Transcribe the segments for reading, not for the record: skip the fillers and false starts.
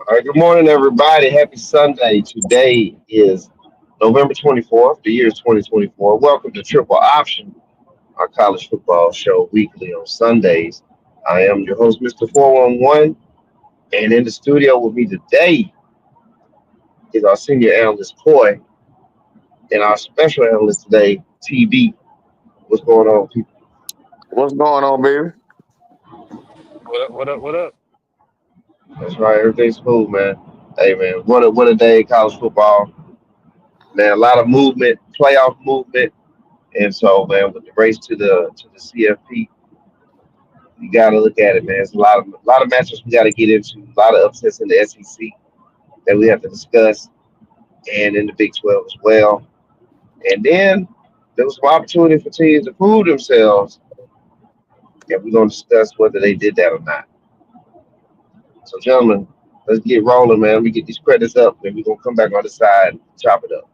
All right, good morning, everybody. Happy Sunday. Today is November 24th. The year is 2024. Welcome to Triple Option, our college football show weekly on Sundays. I am your host, Mr. 411, and in the studio with me today is our senior analyst, Coy, and our special analyst today, TB. What's going on, people? What's going on, baby? What up? What up? What up? That's right, everything's smooth, man. Hey, man, what a day, college football. Man, a lot of movement, playoff movement. And so, man, with the race to the CFP, you got to look at it, man. It's a lot of matches we got to get into, a lot of upsets in the SEC that we have to discuss, and in the Big 12 as well. And then there was some opportunity for teams to prove themselves, and we're going to discuss whether they did that or not. So, gentlemen, let's get rolling, man. We get these credits up, and we're going to come back on the side and chop it up.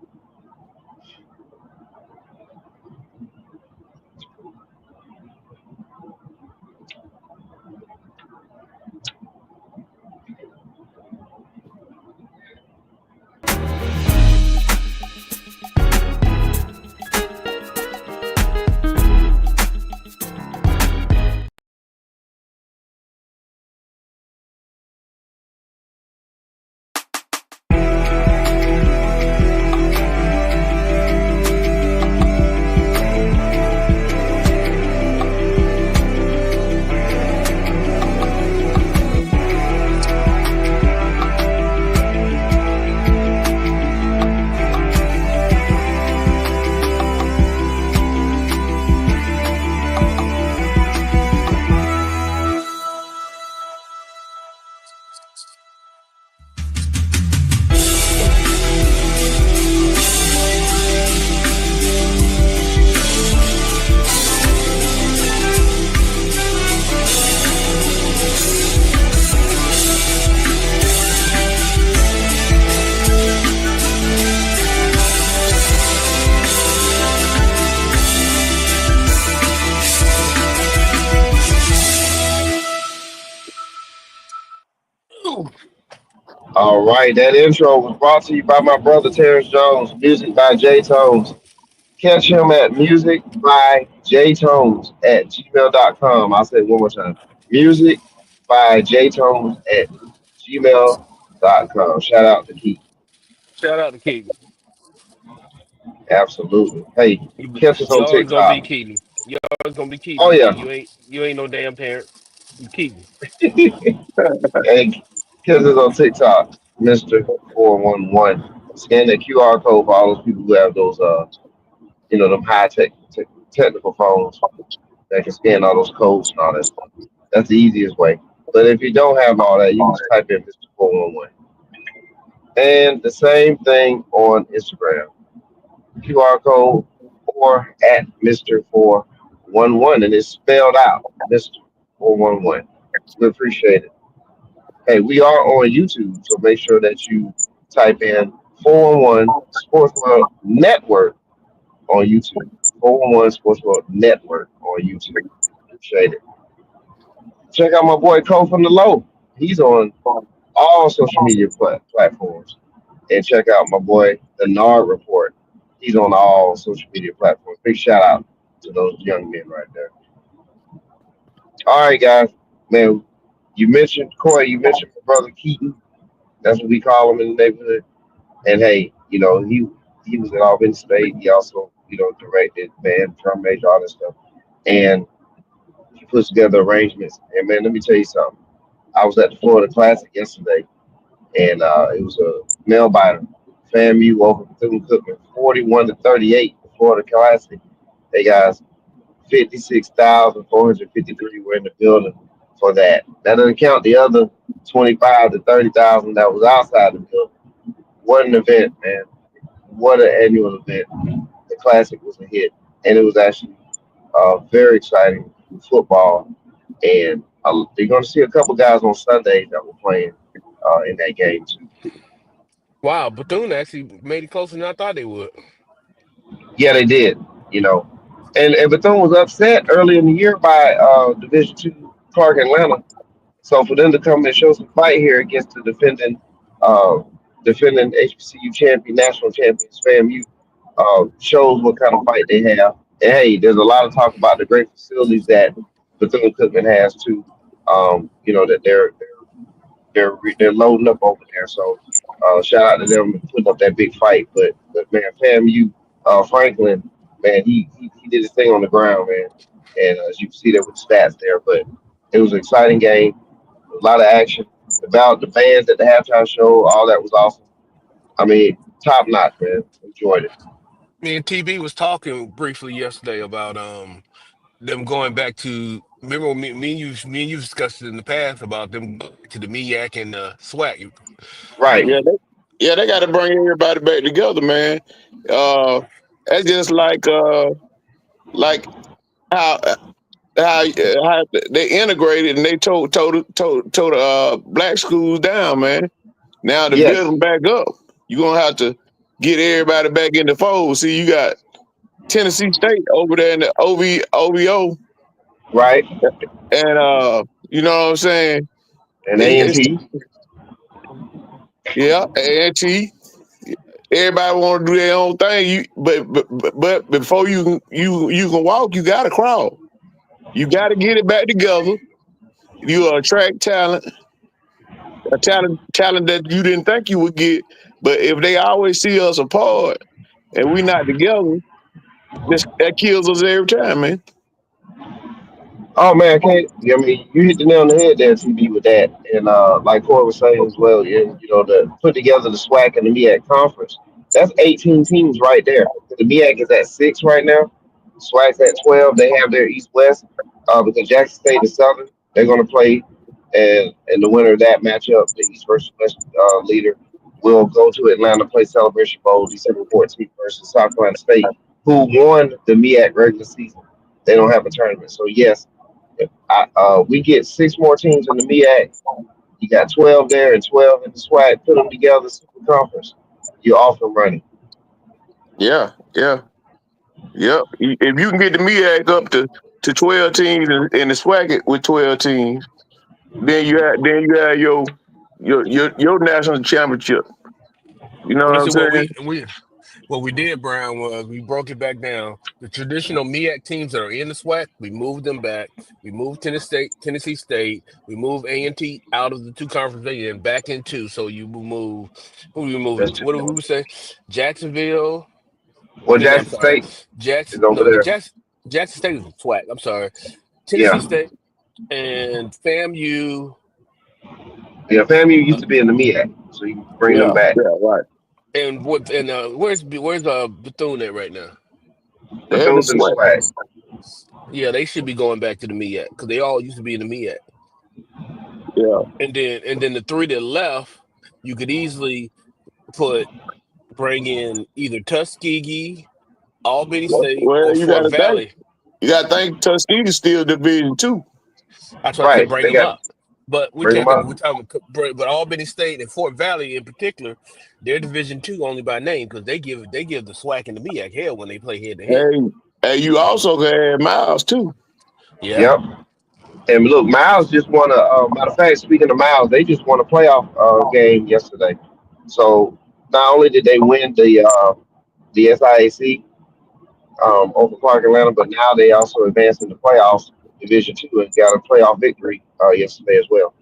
Ooh. All right, that intro was brought to you by my brother Terrence Jones, music by J Tones. Catch him at music by jtones at gmail.com. I'll say it one more time. Music by jtones at gmail.com. Shout out to Keith. Shout out to Keaton. Absolutely. Hey, catch us You on always gonna be TikTok. Keaton. You always gonna be Oh, Keaton, yeah. man. You ain't no damn parent. You Keaton. Hey, catch us on TikTok, Mr. 411. Scan that QR code for all those people who have those, them technical phones that can scan all those codes and all that stuff. That's the easiest way. But if you don't have all that, you can just type in Mr. 411. And the same thing on Instagram. QR code or at Mr. 411. And it's spelled out, Mr. 411. We appreciate it. Hey, we are on YouTube, so make sure that you type in 411 Sports World Network on YouTube. 411 Sports World Network on YouTube. Appreciate it. Check out my boy Cole from the Low. He's on all social media platforms. And check out my boy, the Nard Report. He's on all social media platforms. Big shout out to those young men right there. All right, guys. Man, you mentioned Corey, you mentioned my brother Keaton. That's what we call him in the neighborhood. And hey, he was at Albany State. He also, directed band, drum major, all that stuff. And he puts together arrangements. And man, let me tell you something. I was at the Florida Classic yesterday, and it was a nail biter. FAMU over Bethune Cookman, 41-38. The Florida Classic. Hey guys, 56,453 were in the building for that. That doesn't count the other 25 to 30,000 that was outside the building. What an event, man! What an annual event. The Classic was a hit, and it was actually very exciting football. And you're going to see a couple guys on Sunday that were playing in that game too. Wow, Bethune actually made it closer than I thought they would. Yeah, they did. You know, and Bethune was upset early in the year by Division Two Clark Atlanta. So for them to come and show some fight here against the uh, defending HBCU champion, national champions, FAMU, shows what kind of fight they have. And hey, there's a lot of talk about the great facilities that Bethune Cookman has too. That they're loading up over there. So shout out to them putting up that big fight. But man, FAMU Franklin, man, he did his thing on the ground, man. And as you can see there with the stats there, but it was an exciting game, a lot of action. About the bands at the halftime show, all that was awesome. I mean, top notch, man. Enjoyed it. Me and TB was talking briefly yesterday about them going back to. Remember when me and you discussed it in the past about them going back to the MEAC and SWAC. Right, Yeah, they got to bring everybody back together, man. Uh, that's just like how how they integrated and they told black schools down, man. Now to build yes, them back up, you gonna have to get everybody back in the fold. See, you got Tennessee State over there in the OVO, right, and you know what I'm saying? and A and It's, T. yeah, AT. Everybody want to do their own thing. But before you can walk, you got to crawl. You got to get it back together. You attract talent, talent that you didn't think you would get. But if they always see us apart and we not together, that kills us every time, man. Oh man, can't I mean you hit the nail on the head there, TB, with that. And like Corey was saying as well, and to put together the SWAC and the MEAC conference, that's 18 teams right there. The MEAC is at 6 right now. SWAC's at 12. They have their East West because Jackson State is Southern. They're going to play, and the winner of that matchup, the East versus West leader, will go to Atlanta play Celebration Bowl December 14th versus South Carolina State, who won the MEAC regular season. They don't have a tournament, so yes, we get 6 more teams in the MEAC. You got 12 there and 12 in the SWAC. Put them together, super conference. You're off and running. Yeah, yeah, yeah. If you can get the MEAC up to 12 teams and the SWAC it with 12 teams, then you have your national championship. You know what This I'm is what saying? we did, Brown, was we broke it back down. The traditional MEAC teams that are in the SWAC, we moved them back. We moved Tennessee State. We moved A&T out of the two conferences they in back into. So you will move. Who we That's moving? two What do more. we say? Jacksonville. I Well, mean, I'm Jackson sorry. State is over The there. Jackson State is SWAC. I'm sorry. Yeah. Tennessee State and FAMU. Yeah, FAMU used to be in the MEAC, so you can bring them Yeah, back. yeah, right. Where's Bethune at right now? They had the Bethune's in the SWAC. SWAC. Yeah, they should be going back to the MEAC because they all used to be in the MEAC. Yeah. And then the three that left, you could easily bring in either Tuskegee, Albany State, Well, or Fort Valley. you gotta think Tuskegee still Division Two. That's why I said Right. bring They them got up. But bring them up. but Albany State and Fort Valley in particular, they're Division 2 only by name because they give the SWAC and the MEAC hell when they play head to head. Hey, hey, you also can add Miles too. Yeah, Yep. And look, Miles just won a. Matter of fact, speaking of Miles, they just won a playoff game yesterday. So not only did they win the SIAC over Clark Atlanta, but now they also advanced in the playoffs, Division 2, and got a playoff victory yesterday as well.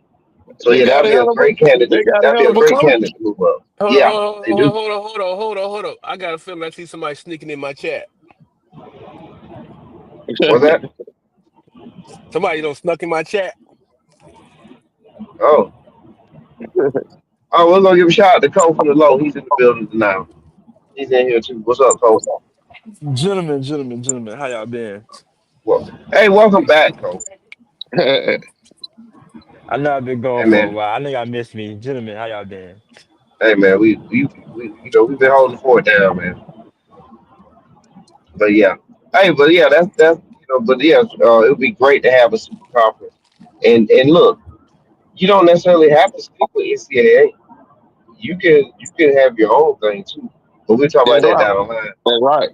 So They yeah, got that'd a be a hell of great a they candidate. got a That'd be hell a of a great coach. candidate to move up. hold on, Yeah, they do. hold on. I got a feeling I see somebody sneaking in my chat. What's that? Somebody don't snuck in my chat. Oh, we're gonna give a shout out to Cole from the low. He's in the building now. He's in here too. What's up, Cole? Gentlemen, how y'all been? Well, hey, welcome back, Cole. I know I've been gone Hey for a man, while. I know y'all missed me. Gentlemen, how y'all been? hey man, we we've been holding the fort down, man. But yeah, hey, but yeah, that's but yeah, it would be great to have a super conference. And look, you don't necessarily have to stick with NCAA. You can have your own thing too. But we'll talk That's about that right. down the line. That's right.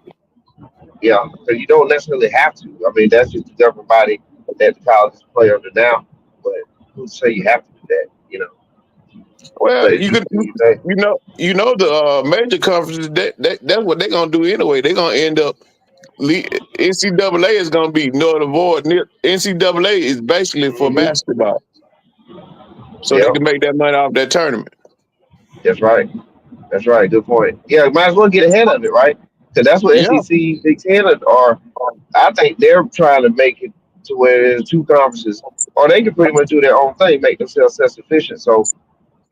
Yeah, because you don't necessarily have to. I mean, that's just the governing body that the colleges play under now. who say you have to do that? You know, Well, but you know the major conferences that's what they're gonna do anyway. They're gonna end up NCAA is gonna be null and void. NCAA is basically for hmm basketball, so they Yep, can make that money off that tournament. that's right. That's right. Good point. Yeah, might as well get ahead of it, right? Because that's what Yeah, SEC, Big Ten are. I think they're trying to make it to where there's two conferences, or they can pretty much do their own thing, make themselves self sufficient. So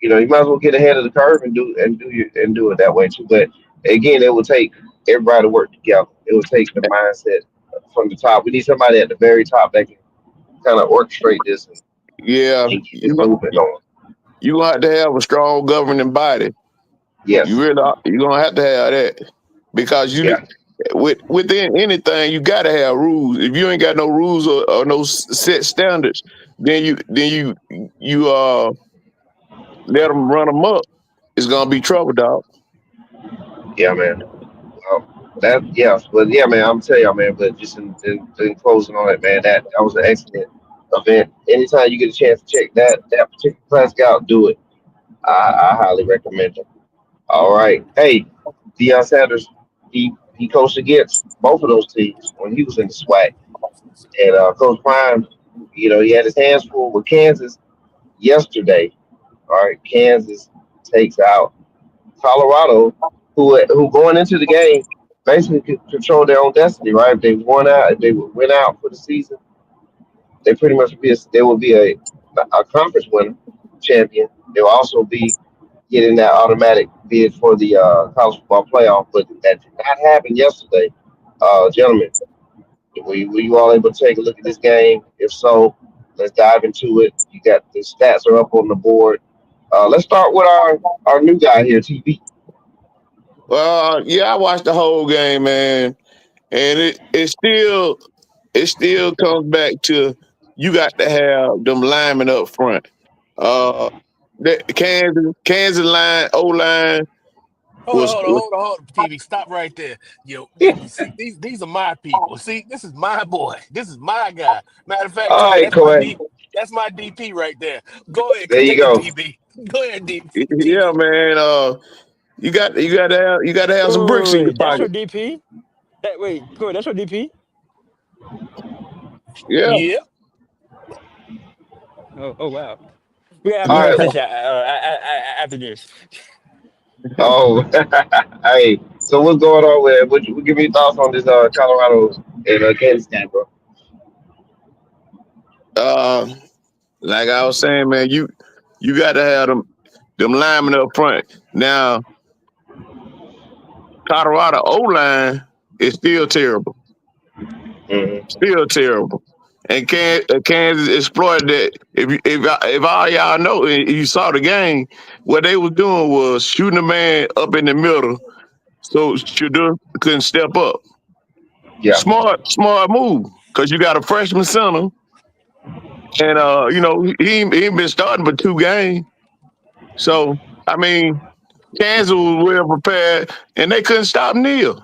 you might as well get ahead of the curve and do it that way too. But again, it will take everybody to work together. It will take the mindset from the top. We need somebody at the very top that can kind of orchestrate this yeah. and get this movement going. You gonna have to have a strong governing body. You Yes. really you gonna have to have that because Yeah. within anything you gotta have rules. If you ain't got no rules or no set standards, then you let them run them up. It's gonna be trouble, dog. Yeah, man. That yes, but yeah, man, I'm telling you, man. But just in closing on it, man, that was an excellent event. Anytime you get a chance to check that particular class out, do it. I highly recommend it. All right, hey, Deion Sanders, he coached against both of those teams when he was in the SWAC, and Coach Prime, he had his hands full with Kansas yesterday. All right, Kansas takes out Colorado, who going into the game basically could control their own destiny, right? If they won out, if they would win out for the season, they pretty much they will be a conference winner, champion. They'll also be getting that automatic bid for the college football playoff. But that did not happen yesterday, gentlemen. Were you all able to take a look at this game? If so, let's dive into it. You got the stats are up on the board. Let's start with our new guy here, TV. Yeah, I watched the whole game, man, and it still comes back to you got to have them linemen up front. Uh, that Kansas line O line Hold on, was, hold on, was hold on, hold on, TV. Stop right there. Yo, see, these are my people. See, this is my boy. This is my guy. Matter of fact, All Troy, right, Coy. that's my DP right there. Go ahead, There you continue, go. TV. Go ahead, yeah, TV. man. You got to have some bricks in your Wait, that's your pocket. DP? Wait, Corey, that's your DP? Yeah, Yeah. Oh wow. We gotta have a All right. conversation after this. Oh, hey. So what's going on with it? What give me thoughts on this Colorado and Kansas game, bro? uh, like I was saying, man, you got to have them linemen up front. Now, Colorado O line is still terrible, Mm-hmm. still terrible. And Kansas exploited that. If all y'all know, if you saw the game, what they was doing was shooting a man up in the middle, so Shador couldn't step up. Yeah, Smart move, because you got a freshman center, and he ain't been starting but 2 games. So I mean, Kansas was well prepared, and they couldn't stop Neal.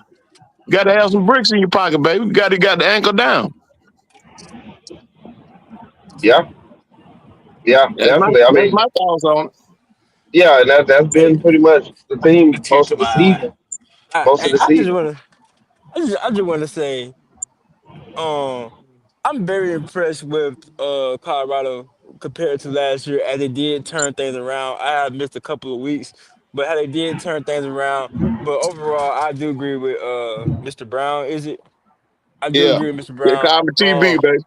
Got to have some bricks in your pocket, baby. Got the ankle down. yeah, yeah, That's my definitely. I that's mean, my thoughts on it. yeah, and that's Hey, been pretty much the a theme tear most to of the my eye. season. Most of the I just season. wanna I just wanna say, um, I'm very impressed with Colorado compared to last year as they did turn things around. I have missed a couple of weeks, but how they did turn things around. But overall, I do agree with Mr. Brown. Is it? I do Yeah, agree with Mr. they Brown. call me TB, baby.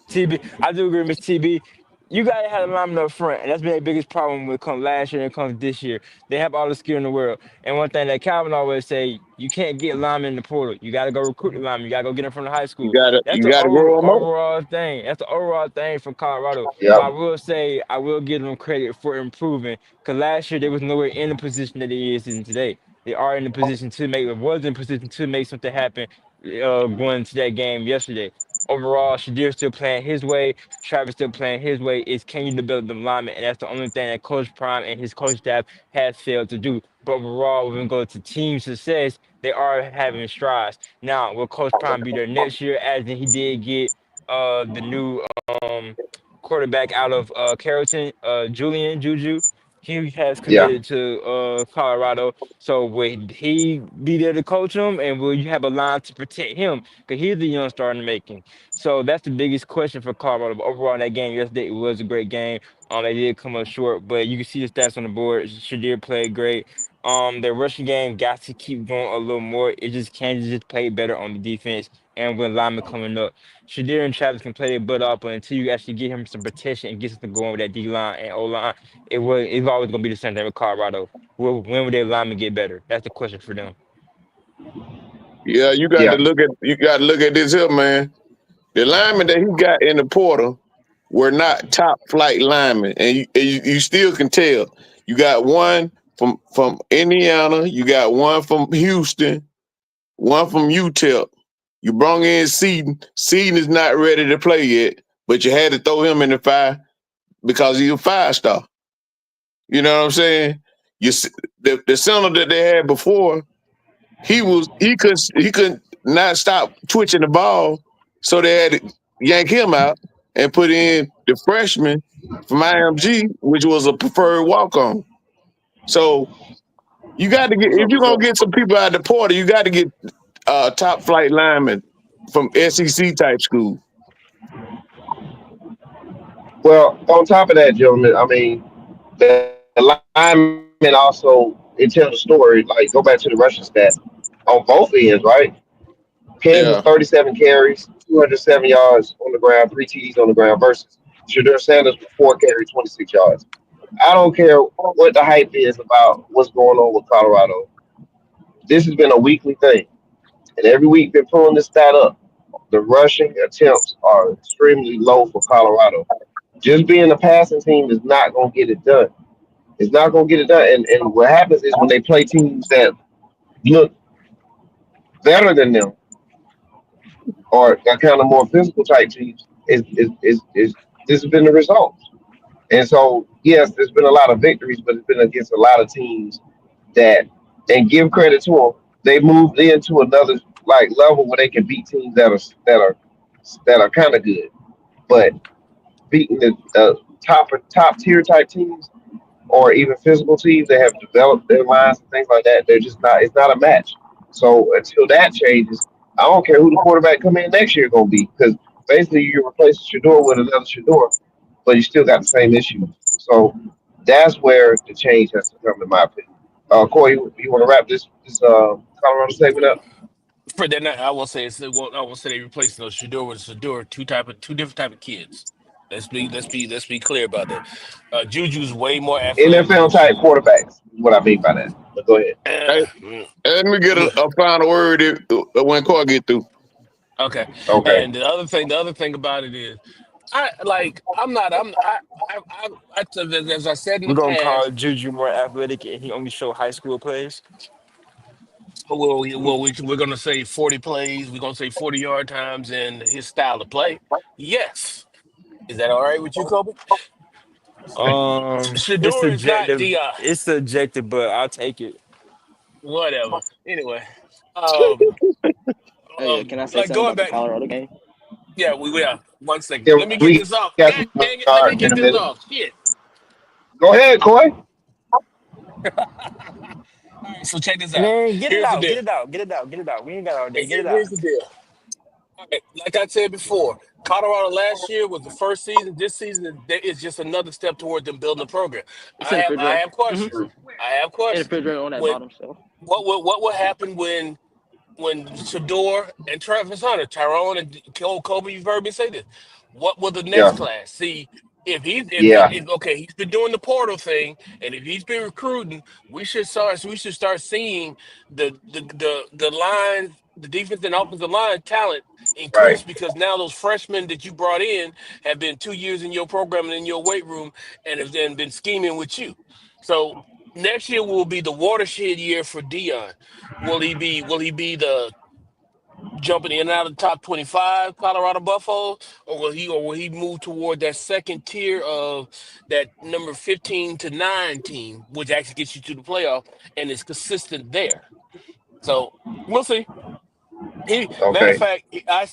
TB, I do agree with Miss TB. You gotta have a lineman up front, and that's been their biggest problem when it comes last year and it comes this year. They have all the skill in the world. And one thing that Calvin always say, you can't get linemen in the portal. You gotta go recruit the linemen. You gotta go get them from the high You school. gotta That's you the gotta grow them up. overall thing. That's the overall thing from Colorado. But Yeah, I will say, I will give them credit for improving. Cause last year they was nowhere in the position that they is in today. They are in the position to make, was in position to make something happen. Going into that game yesterday. Overall, Shadir still playing his way. Travis still playing his way. Is can you develop the alignment? And that's the only thing that Coach Prime and his coach staff has failed to do. But overall, when we go to team success, they are having strides. Now, will Coach Prime be there next year? As in he did get the new quarterback out of Carrollton, Julian Juju. He has Yeah, committed to Colorado. So will he be there to coach him, and will you have a line to protect him? Because he's the young star in the making. So that's the biggest question for Colorado. But overall, in that game yesterday, it was a great game. They did come up short, but you can see the stats on the board. Shadir played great. Their rushing game got to keep going a little more. It just Kansas just played better on the defense, and when linemen coming up. Shadir and Travis can play their butt off, but until you actually get him some protection and get something going with that D line and O line, it's always gonna be the same thing with Colorado. When will their linemen get better? That's the question for them. Yeah, yeah. you got to look at this here, man. The linemen that he got in the portal were not top flight linemen, and you still can tell. You got one from Indiana, you got one from Houston, one from UTEP. You brought in Seaton. Seaton is not ready to play yet, but you had to throw him in the fire because he's a 5 star. You know what I'm saying? The center that they had before, he could not stop twitching the ball, so they had to yank him out and put in the freshman from IMG, which was a preferred walk on. So you got to get if you're gonna So, get some people out of the portal, you got to get top flight linemen from SEC type school. well, on top of that, gentlemen, I mean, the linemen also it tells a story. Like go back to the rushing stats on both ends, right? Kansas Yeah, 37 carries, 207 yards on the ground, 3 TDs on the ground versus Shadur Sanders with 4 carries, 26 yards. I don't care what the hype is about what's going on with Colorado. This has been a weekly thing, and every week been pulling this stat up. The rushing attempts are extremely low for Colorado. Just being a passing team is not going to get it done. It's not going to get it done. And what happens is when they play teams that look better than them or are kind of more physical type teams, is this has been the result. And so, yes, there's been a lot of victories, but it's been against a lot of teams that, and give credit to them, they moved into another like level where they can beat teams that are kind of good, but beating the top tier type teams or even physical teams that have developed their lines and things like that, they're just not. It's not a match. So until that changes, I don't care who the quarterback come in next year going to be because basically you're replacing Shador with another Shador, but you still got the same issues. So that's where the change has to come, in my opinion. Corey, you want to wrap this Colorado segment up? For that night, I will say I will say they replaced those Shador with Shador, two different type of kids. Let's be clear about that. Juju's way more athletic NFL than type quarterbacks is what I mean by that. But go ahead. hey, mm, let me get mm, a final word when Cole get through. okay. Okay. And the other thing about it is, I'm not as I said in We're the gonna call past. Juju more athletic, and he only show high school plays. We're gonna say 40 plays. We're gonna say 40 yard times and his style of play. Yes, is that all right with you, Kobe? It's Shador is not subjective. Di. It's subjective, but I'll take it. Whatever. Anyway, um, Oh yeah, can I say like something going about the back. Colorado game? Yeah, we are. 1 second. Yeah, Let me we get got this some off. God dang it! Let in me a get minute. this off. Shit. Go ahead, Corey. All right. So check this out. Man, get it Here's the out, deal. get it out, get it out, get it out. We ain't got all day. Get it out. Here's the deal. All right, like I said before, Colorado last year was the first season. This season is just another step toward them building a program. It's in the I refrigerator. have Mm-hmm. questions. I have In the questions. refrigerator on that When bottom shelf. what will happen when Shador and Travis Hunter, Tyrone and Kobe, you've heard me say this. What will the next Yeah, class see? yeah, If okay, he's been doing the portal thing, and if he's been recruiting, we should start seeing the line, the defense and offensive line talent right. increase because now those freshmen that you brought in have been 2 years in your program and in your weight room and have then been scheming with you. So next year will be the watershed year for Dion. Will he be the jumping in and out of the top 25 Colorado Buffalo, or will he move toward that second tier of that number 15 to 9 team, which actually gets you to the playoff and is consistent there? So we'll see. Matter of Okay. fact,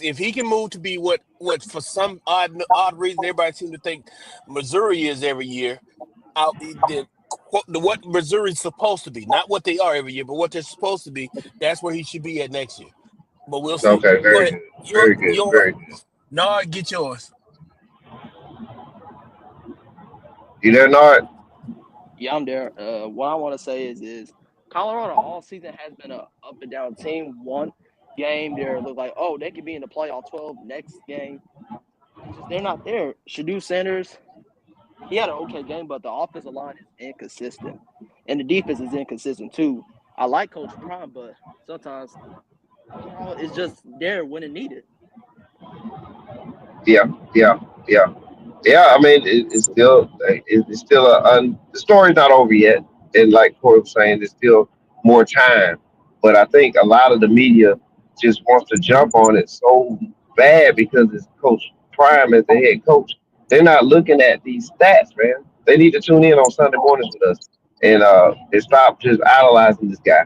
if he can move to be what for some odd reason everybody seems to think Missouri is every year, out then what Missouri's supposed to be, not what they are every year, but what they're supposed to be. That's where he should be at next year. But we'll see. Okay. Go Very ahead. good. Your Very good. your Very good. no, get yours. You there, Nard? Yeah, I'm there. What I want to say is Colorado all season has been a up and down team. One game they look like, oh, they could be in the playoff 12. Next game it's just they're not there. Shadou Sanders, he had an okay game, but the offensive line is inconsistent, and the defense is inconsistent too. I like Coach Prime, but sometimes Colorado is just there when it needed. Yeah. Yeah. Yeah. Yeah, I mean, it's still the story's not over yet, and like Corey was saying, there's still more time. But I think a lot of the media just wants to jump on it so bad because it's Coach Prime as the head coach. They're not looking at these stats, man. They need to tune in on Sunday mornings with us and stop just idolizing this guy.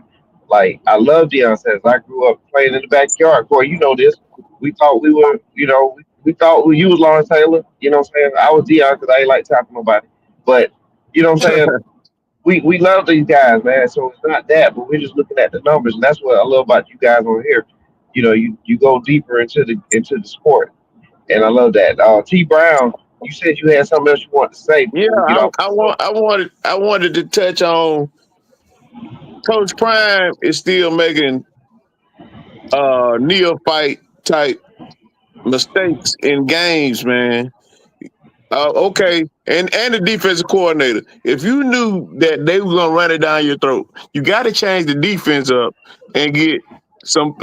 Like I love Deion Sanders. I grew up playing in the backyard. Corey, you know this. We thought we were, we thought you was Lawrence Taylor. You know what I'm saying? I was Dion because I ain't like talking to nobody. But you know what I'm saying? We love these guys, man. So it's not that, but we're just looking at the numbers, and that's what I love about you guys on here. You go deeper into the sport, and I love that. T Brown, you said you had something else you wanted to say Yeah, before we get off this. So I wanted to touch on Coach Prime is still making neophyte type mistakes in games, man. Okay, and the defensive coordinator. If you knew that they were gonna run it down your throat, you got to change the defense up and get some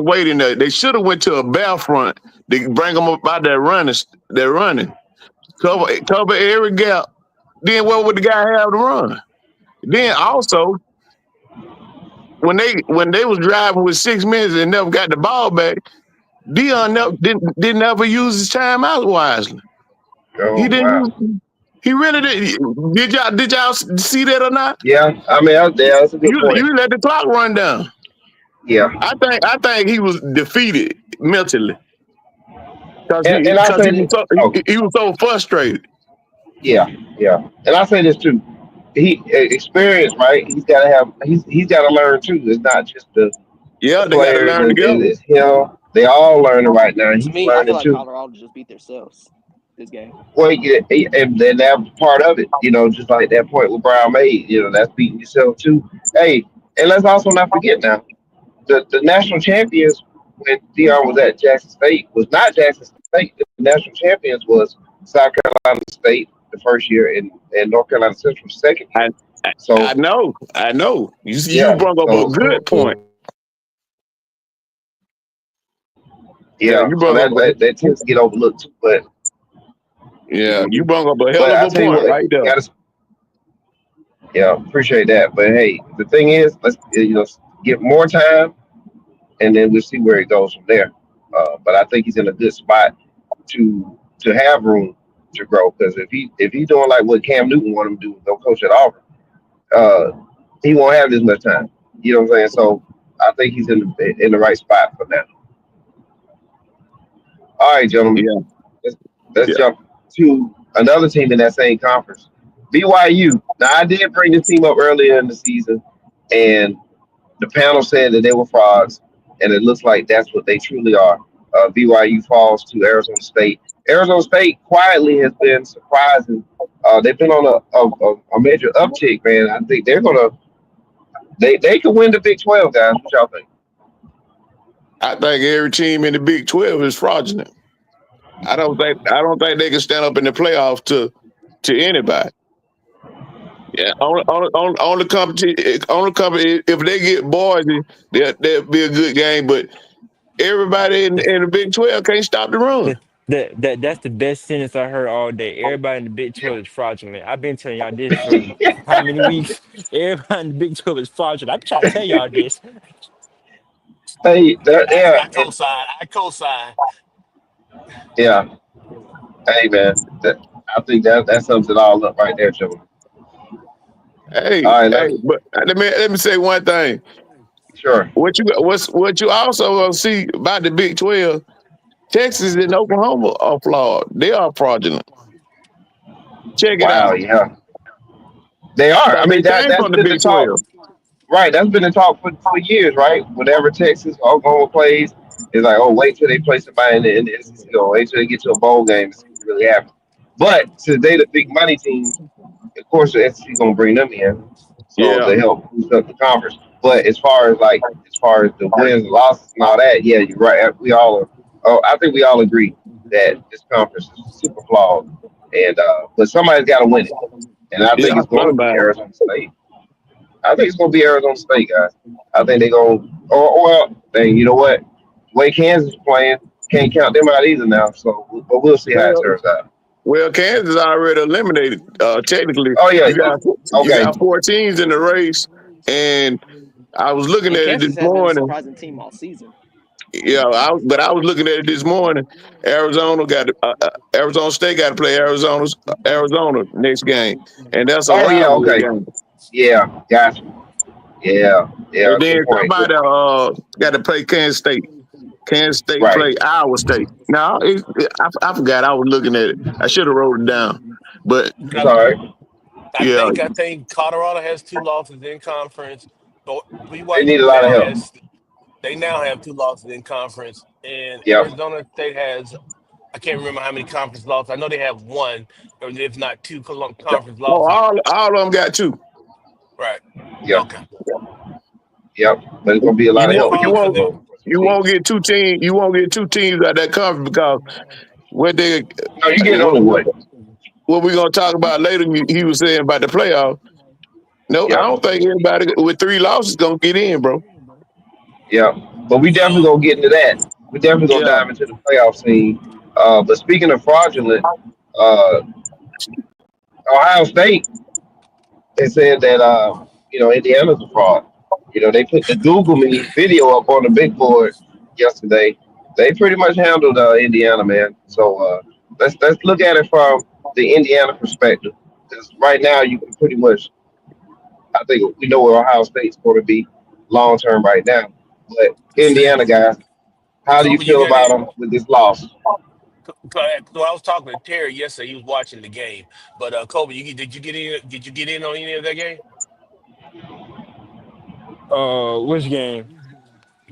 weight in there. They should have went to a bell front to bring them up out there running. They're running, cover every gap. Then what would the guy have to run? Then also when they was driving with 6 minutes and never got the ball back, Dion didn't ever use his time out wisely. oh He didn't wow, use. He really did. Did y'all see that or not? yeah, I mean that's a good point. You let the clock run down. Yeah, I think he was defeated mentally because and I say he was that. so Oh, he was so frustrated. yeah, yeah, and I say this too. He experience, right? He's got to learn too. It's not just the Yeah, they got to players. learn together. It's him. They all learning right now. To He's me, I feel learning like too. Colorado just beat themselves this game. Well, and then that's part of it. Just like that point with Brown made. That's beating yourself too. Hey, and let's also not forget now the national champions when Dion was at Jackson State was not Jackson State. The national champions was South Carolina State the first year and North Carolina Central second year. I I, So I know. You see, you yeah, brought up a good point. yeah. Yeah, So you that brought up. that, that tends to get overlooked too. But Yeah, mhm. you brought up a hell but of I a tell you point what, right there. you got to. Yeah, appreciate that. But hey, the thing is, let's get more time, and then we'll see where it goes from there. But I think he's in a good spot to have room to grow because if he's doing like what Cam Newton wanted him to do, go coach at Auburn, uh, he won't have this much time. You know what I'm saying? So I think he's in the right spot for now. All right, gentlemen, Yeah, let's let's yeah. jump to another team in that same conference, BYU. Now I did bring this team up earlier in the season, and the panel said that they were frauds, and it looks like that's what they truly are. BYU falls to Arizona State. Arizona State quietly has been surprising. They've been on a major uptick, man. I think they could win the Big 12, guys. What y'all think? I think every team in the Big 12 is fraudulent. I don't think they can stand up in the playoffs to anybody. Yeah, on the competition, on the company. If they get Boise, that'll be a good game. But everybody in the Big 12 can't stop the run. That's the best sentence I heard all day. Everybody in the Big 12 is fraudulent. I've been telling y'all this for how many weeks? Everybody in the Big 12 is fraudulent. I'm trying to tell y'all this. Hey, I yeah, co-sign. I co-sign. yeah. Hey, man. I think that sums it all up right there, gentlemen. Hey, All right, hey, but let me say one thing. Sure. What you also gonna see about the Big 12? Texas and Oklahoma are flawed. They are fraudulent. Check it Wow. out. Yeah, they are. I Because mean, they came that's from the been the Big talk. 12. Right, that's been the talk for years, right? Whenever Texas or Oklahoma plays, it's like, oh, wait till they play somebody in the SEC, or wait till they get to a bowl game to see what really happens. But since they the big money team, of course the SEC gonna bring them in, so Yeah. to help boost up the conference. But as far as the wins and losses and all that, yeah, you're right. We all are. Oh, I think we all agree that this conference is super flawed, and but somebody's got to win it, and I think Yeah. it's going to be Somebody. Arizona State. I think it's gonna be Arizona State, guys. I think they're gonna. Or well, dang, you know what? The way Kansas is playing, can't count them out either now. So, but we'll see how it Well, turns out. well, Kansas already eliminated. Technically, Oh yeah, you okay. got four teams in the race, and I was looking And at it this Kansas has been a morning. surprising team all season. Yeah, but I was looking at it this morning. Arizona State got to play Arizona next game, and that's a Oh yeah, rivalry okay. game. Yeah, gotcha. Yeah, yeah. And then Good point. Good somebody point. got to play Kansas State. Kansas State Right. play Iowa State. Now I forgot. I was looking at it. I should have wrote it down. But It's all right. yeah, I think Colorado has two losses in conference, but They need BYU a lot of now help. has they now have two losses in conference, and Yep. Arizona State has I can't remember how many conference losses. I know they have one, or if not two conference oh, losses. all of them got two. Right. Yep. Okay. Yep. But it's gonna be a lot You of That help won't you probably needed because won't they for some you won't teams. get two teams. You won't get two teams out that conference because what they No, you getting what, only one. what we're gonna talk about later. He was saying about the playoff. No, I Yep. don't think anybody with three losses gonna get in, bro. Yep. But we definitely so gonna get into that. We definitely gonna Yeah, dive into the playoff scene. But speaking of fraudulent, uh, Ohio State has said that Indiana's a fraud. They put the Google Me video up on the big board yesterday. They pretty much handled Indiana, man. So let's look at it from the Indiana perspective. Because right now you can pretty much, I think we know where Ohio State's going to be long term right now. But Indiana guys, how do you Kobe, you feel got about it. them with this loss? So I was talking to Terry yesterday. He was watching the game. But Kobe, did you get in? Did you get in on any of that game? Which game?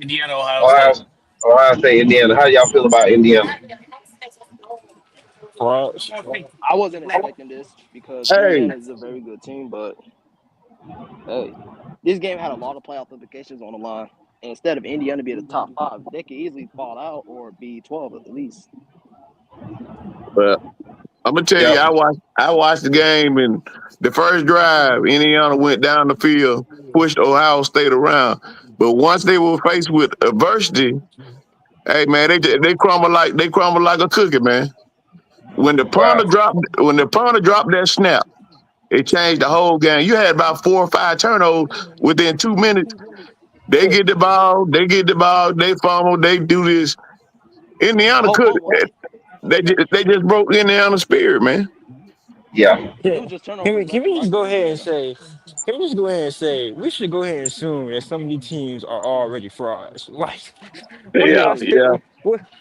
Indiana, Ohio Ohio, State. Ohio State, Indiana. How do y'all feel about Indiana? France. I wasn't expecting this because hey, Indiana is a very good team, but hey, this game had a lot of playoff implications on the line. And instead of Indiana being the top five, they could easily fall out or be 12 at the least. but I'm gonna tell you, Yep. I watched the game and the first drive, Indiana went down the field, pushed Ohio State around. But once they were faced with adversity, hey man, they crumble like a cookie, man. Wow. When the punter dropped that snap, it changed the whole game. You had about 4 or 5 turnovers within 2 minutes. They get the ball, they fumble, they do this. Indiana Hold, could hold, hold. they just broke Indiana's spirit, man. Yeah. It Yeah. was just Can turnovers we can left and we just right for go ahead and Indiana. say can we just go ahead and say we should go ahead and assume that some of these teams are already frauds? Like, what do Yeah, y'all expect? yeah.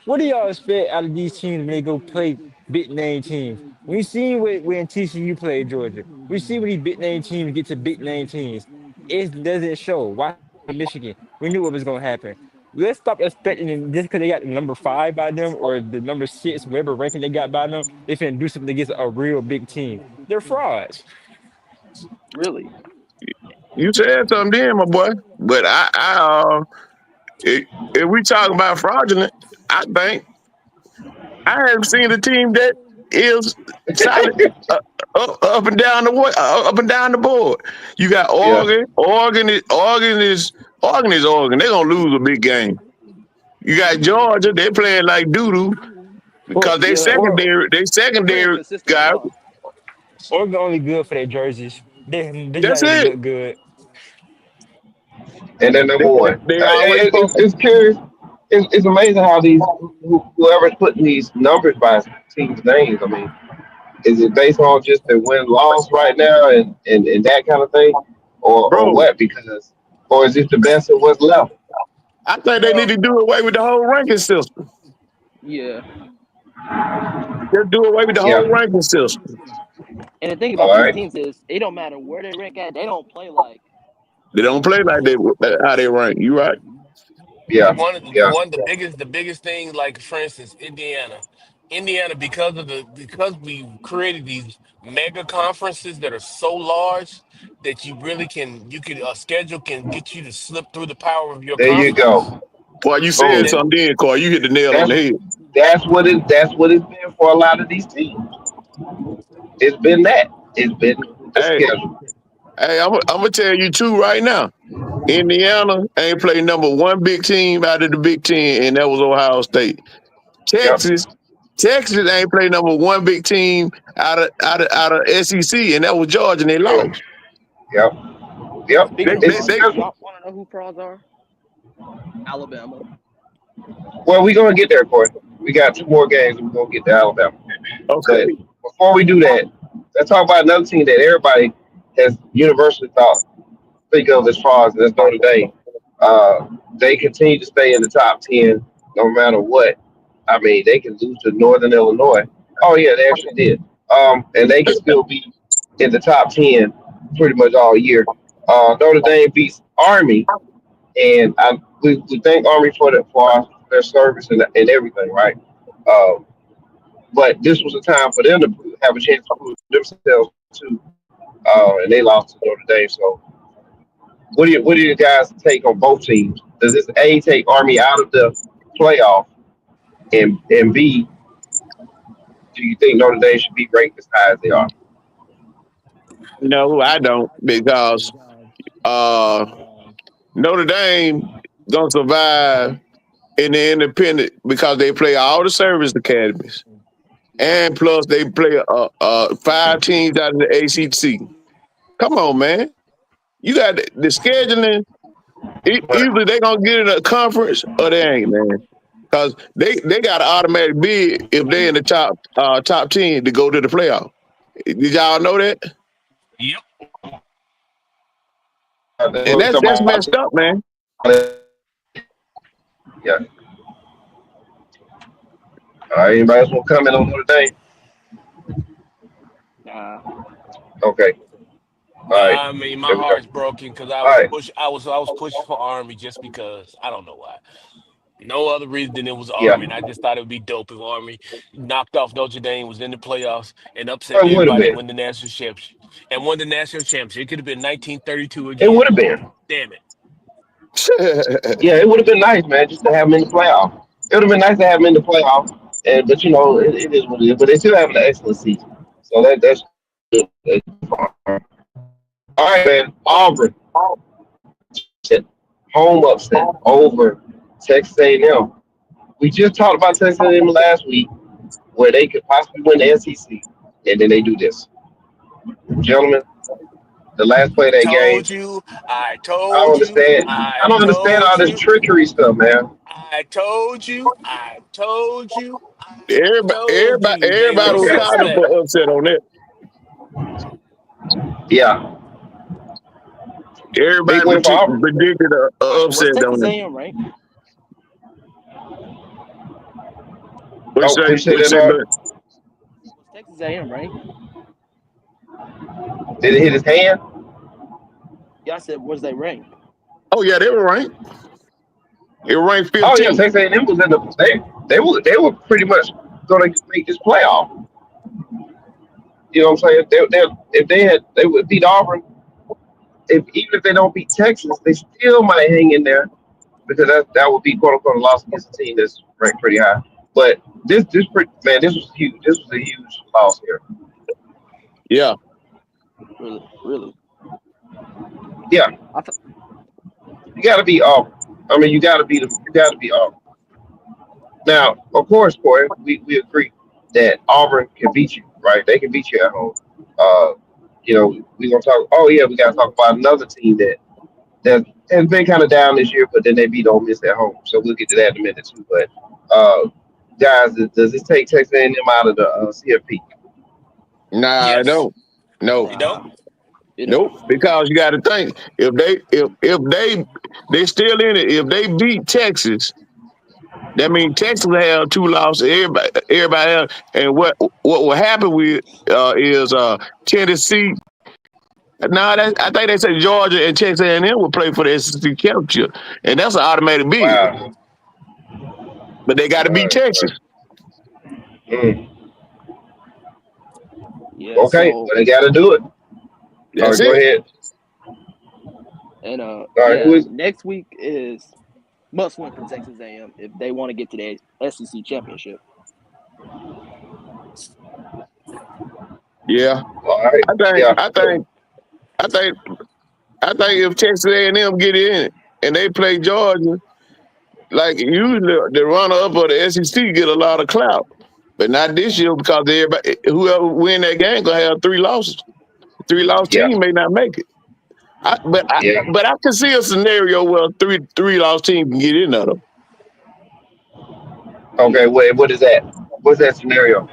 What do y'all expect out of these teams when they go play big name teams? We seen when TCU played Georgia. We see when these big name teams get to big name teams. It doesn't show. Why Michigan? We knew what was gonna happen. Let's stop expecting them just because they got the number five by them or the number six, whatever ranking they got by them, they finna do something against a real big team. They're frauds. Really? You said something then, my boy. But if we talk about fraudulent, I think I haven't seen a team that is solid uh, up and down the board. You got Yeah. Oregon is Oregon. They're gonna lose a big game. You got Georgia. They're playing like doo doo Or because Yeah, they they're very secondary inconsistent guy. enough. Oregon only good for their jerseys. They That's not even it. look good. And then They number one. they always supposed It's curious. It's amazing how these whoever's putting these numbers by teams' names. I mean, is it based on just their win loss right now and that kind of thing, or bro. what? Because or is this the best of what's left? I think they need to do away with the whole ranking system. Yeah. Just do away with the Yeah. whole ranking system. And the thing All about these right. teams is it don't matter where they rank at, they don't play like They don't play like they how they rank. You right? Yeah. Yeah. One of the biggest thing, like for instance, Indiana, because we created these mega conferences that are so large that you could a schedule can get you to slip through the power of your There you conference. go. Boy, you said Boom. That something then, Carl. You hit the nail on That's the head. that's what it's been for a lot of these teams. It's been that. It's been the Hey, schedule. I'm gonna tell you too right now. Indiana ain't played number one big team out of the Big Ten, and that was Ohio State. Yep. Texas ain't played number one big team out of SEC, and that was Georgia, and they Yep. lost. Yep. Yep. They speaking of they It's the they frauds, schedule. y'all wanna know who frauds are? Alabama. Well, we're gonna get there, Corey. We got two more games and we're gonna get to Alabama. But okay. before we do that, let's talk about another team that everybody has universally thought think of as far as that's Notre Dame. They continue to stay in the top 10 no matter what. I mean, they can lose to Northern Illinois. Oh, yeah, they actually did. And they can still be in the top 10 pretty much all year. Notre Dame beats Army, and we thank Army for, for their service and everything, right? Um, but this was a time for them to have a chance to prove themselves too, and they lost to Notre Dame. So what do you guys take on both teams? Does this A take Army out of the playoff, and B, do you think Notre Dame should be ranked as high as they are? No, I don't because uh, Notre Dame gonna survive in the independent because they play all the service academies, and plus they play five teams out of the ACC. Come on, man. You got the scheduling. Either they gonna get in a conference or they ain't, man. Cause they got an automatic bid if they in the top 10 to go to the playoff. Did y'all know that? yep. That's And what we're that's talking messed up, man. Yeah. Anybody else want to comment on Notre Dame? Nah. Okay. All right. I mean, my There we go. heart's broken because All right. I was pushing for Army just because I don't know why. No other reason than it was Yeah. Army, and I just thought it would be dope if Army knocked off Notre Dame, was in the playoffs, and upset Well, it would have everybody and been. win the national championship. And won the national championship. It could have been 1932 It again. would have been. Damn it. Yeah, it would have been nice, man, just to have them in the playoff. It would have been nice to have them in the playoff. And but it is what it is. But they still having an excellent season. So that's all right, man. Auburn upset, home upset over Texas A&M. We just talked about Texas A&M last week, where they could possibly win the SEC, and then they do this, gentlemen. The last play of that game, Told you. I I don't told you. understand. I I don't understand told all this you. trickery stuff, man. I told you. I told you. I everybody, told everybody, you they everybody were was Okay. calling suspect. for upset on that. Yeah, big Everybody win for Auburn. predicted a Question: was upset on Texas that. A&M ranked? We Oh, say, we say we that. say, but Was Texas A&M ranked? Did it hit his hand? Y'all said was they ranked? oh yeah, they were ranked. They were ranked Oh yeah, 15th. Texas A&M was in the they were pretty much going to make this playoff. You know what I'm saying? If they would beat Auburn, if even if they don't beat Texas, they still might hang in there because that would be quote unquote a loss against a team that's ranked pretty high. But this was huge. This was a huge loss here. Yeah, Really? Really? Yeah, I th- you got to be Auburn. I mean, you got to beat them. You got to be Auburn. Now, of course, Corey, we agree that Auburn can beat you, right? They can beat you at home. Uh, we're gonna talk. Oh yeah, we gotta talk about another team that has been kind of down this year, but then they beat Ole Miss at home. So we'll get to that in a minute too. But guys, does this take Texas A&M out of the CFP? nah, I Yes. don't. No, You don't? nah. You know. Nope. Because you got to think if they still in it. If they beat Texas, that means Texas will have two losses. Everybody else. And what will happen with is Tennessee. Now I think they say Georgia and Texas A&M will play for the SEC championship, and that's an automatic bid. Wow. But they got to beat Right. Texas. Right. Mm. Yeah. Okay. So Well, they got to do it. All That's right. Go it. ahead. and All right. Who yeah, is? next week is must win for Texas A&M if they want to get to the SEC championship. Yeah, All right. I think Yeah. I think I think I think if Texas A&M get in and they play Georgia, like usually the runner up of the SEC get a lot of clout, but not this year because everybody whoever win that game gonna have three losses. Three loss Yeah. team may not make it. I, but I Yeah. but I can see a scenario where three loss team can get in there though. Okay. Wait. What is that? What's that scenario?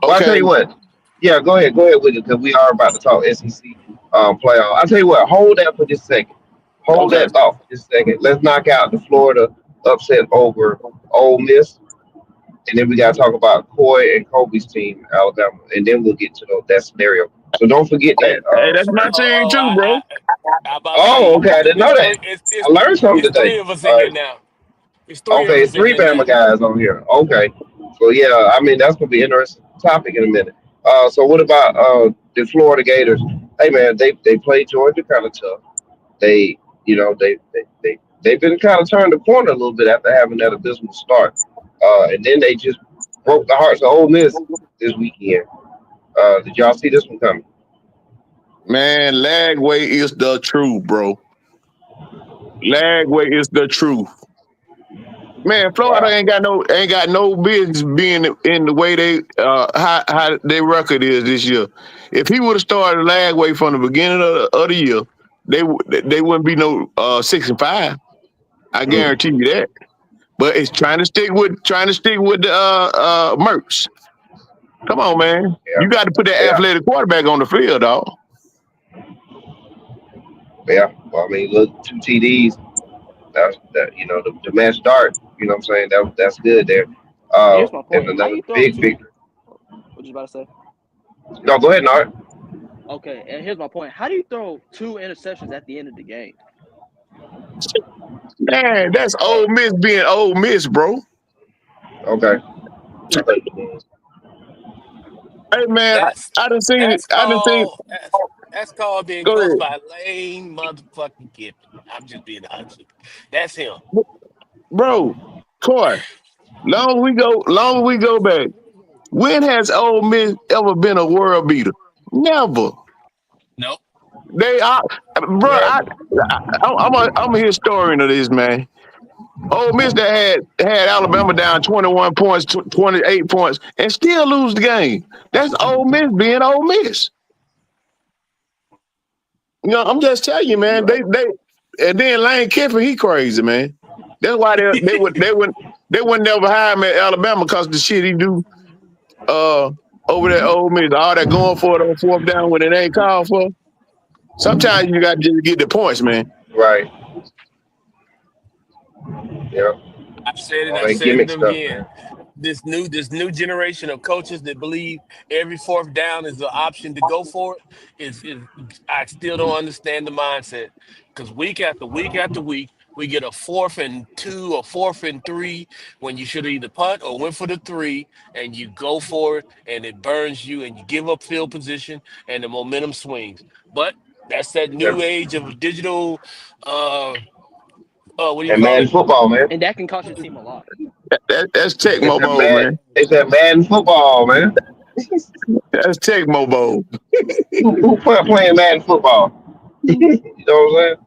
Well, I'll tell Okay, you what. Yeah. Go ahead. Go ahead with it because we are about to talk SEC playoff. I'll tell you what. Hold that for just a second. Hold okay, that thought for just a second. Let's knock out the Florida upset over Ole Miss. And then we got to talk about Coy and Kobe's team, Alabama, and then we'll get to that scenario. So don't forget hey, that. hey, that's my team Oh, too, bro. I about to Oh, say okay, I didn't know it's that. three. It's I learned something it's today. three of us in All here right. now. It's three of Okay, us it's in three here Bama now. guys on here. Okay. So yeah, I mean that's gonna be an interesting topic in a minute. So what about the Florida Gators? Hey man, they played Georgia kind of tough. They they've been kind of turned the corner a little bit after having that abysmal start. And then they just broke the hearts of Ole Miss this weekend. Did y'all see this one coming? Man, Lagway is the truth, bro. Lagway is the truth. Man, Florida Wow. ain't got no business being in the way they how their record is this year. If he would have started Lagway from the beginning of the year, they wouldn't be no 6-5. I Mm, guarantee you that. But it's trying to stick with the Mercs. Come on, man. yeah, You got to put that yeah, athletic quarterback on the field, dog. yeah. Well, I mean, look, two TDs. That's that. The match start. You know what I'm saying? That's good there. Here's my And point: how another you throw big two? victory. What you about to say? No, go ahead, Nard. Okay, and here's my point: how do you throw two interceptions at the end of the game? Man, that's Ole Miss being Ole Miss, bro. Okay. Mm, Hey man, That's I done seen it. that's I done seen. called that's called being Go coached ahead, by Lane motherfucking Kiffin. I'm just being honest with you. That's him. bro. Coy, long as we go back. When has Ole Miss ever been a world beater? Never. Nope. They are, bro. right. I'm a historian of this, man. Ole Miss that had Alabama down 21 points, 28 points, and still lose the game. That's Ole Miss being Ole Miss. I'm just telling you, You man. right. And then Lane Kiffin, he crazy, man. That's why they would never hire him at Alabama because the shit he do uh over there Ole Miss, all that going for it on fourth down when it ain't called for. Sometimes you got to just get the points, man. Right. Yeah. I've said it. All I've that said gimmick it stuff, again. man. This new generation of coaches that believe every fourth down is the option to go for it is I still don't understand the mindset because week after week after week we get a 4th and 2 or 4th and 3 when you should have either punt or went for the three and you go for it and it burns you and you give up field position and the momentum swings. But that's that Yeah. new age of digital. Uh, what do you And call Madden it? football, man. And that can cost your team a lot. That's It's Tecmo that Bowl, mad. man. It's that Madden football, man. That's Tecmo Bowl, Playing Madden football? You know what I'm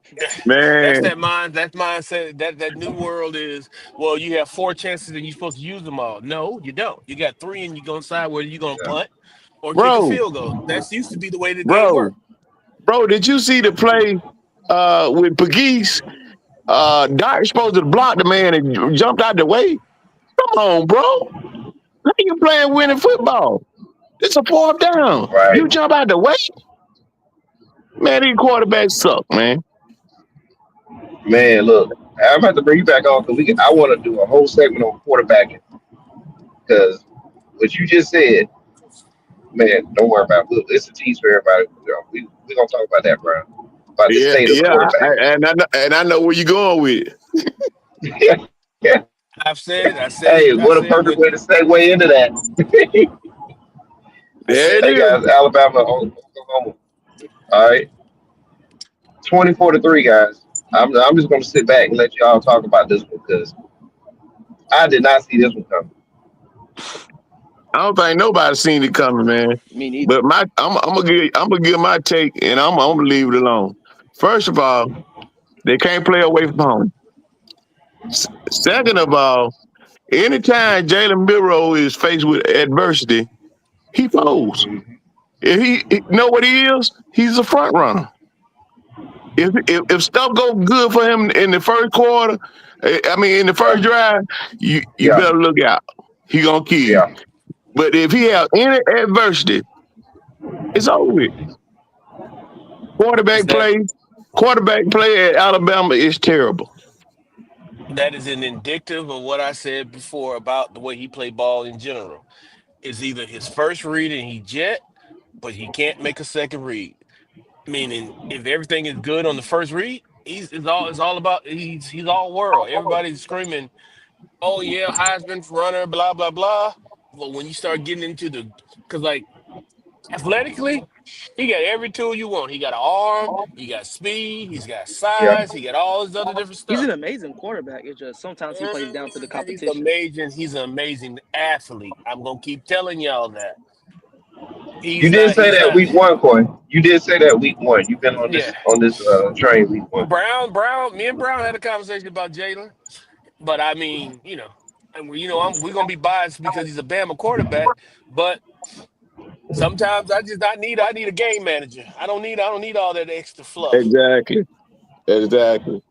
That's man. that mind. That mindset. That new world is. Well, you have four chances and you're supposed to use them all. No, you don't. You got three, and you're gonna decide whether you're gonna saying? punt or kick a Bro, field goal. That's used to be the way the game bro, worked. bro. Did you see the play with Pegues? Doc supposed to block the man and jumped out the way. Come on, bro. How you playing winning football? It's a fourth down. Yeah. Right. You jump out the way. Man, these quarterbacks suck, man. Man, look, I'm about to bring you back on because I want to do a whole segment on quarterbacking because what you just said, man, don't worry about it. It's a tease for everybody. We gonna talk about that, bro. About the Yeah, state of yeah, quarterback. and I know where you're going with it. Yeah. I've said it. I said Hey, it. I what a said perfect when way to segue into that. I There said it Hey it. is. guys, Alabama, Oklahoma. All right, 24-3, guys. I'm just gonna sit back and let y'all talk about this one because I did not see this one coming. I don't think nobody seen it coming, man. Me neither. But I'm gonna give my take, and I'm gonna leave it alone. First of all, they can't play away from home. Second of all, anytime Jalen Miro is faced with adversity, he folds. Mhm. If he know what he is, he's a front runner. If stuff go good for him in the first quarter, I mean in the Yeah, first drive, you yeah, better look out. He gonna kill you. yeah. But if he have any adversity, it's over with. Is Quarterback that play, quarterback play at Alabama is terrible. that is an indicative of what I said before about the way he played ball in general. Is either his first read and he jet, but he can't make a second read. Meaning, if everything is good on the first read, it's all about he's all world. Everybody's screaming, "Oh yeah, Heisman runner," blah blah blah. But when you start getting into the, because like athletically, he got every tool you want. He got an arm, he got speed, he's got Yeah. size, he got all this other different He's stuff. an amazing quarterback. It's just sometimes he plays down to the He's competition. amazing. He's an amazing athlete. I'm gonna keep telling y'all that. You He's did not. say He's that not. week one, Coy. You did say that week one. You've been on Yeah. this train week one. Brown. Me and Brown had a conversation about Jalen, but I mean, and we're gonna be biased because he's a Bama quarterback. But sometimes I need a game manager. I don't need all that extra fluff. Exactly, exactly.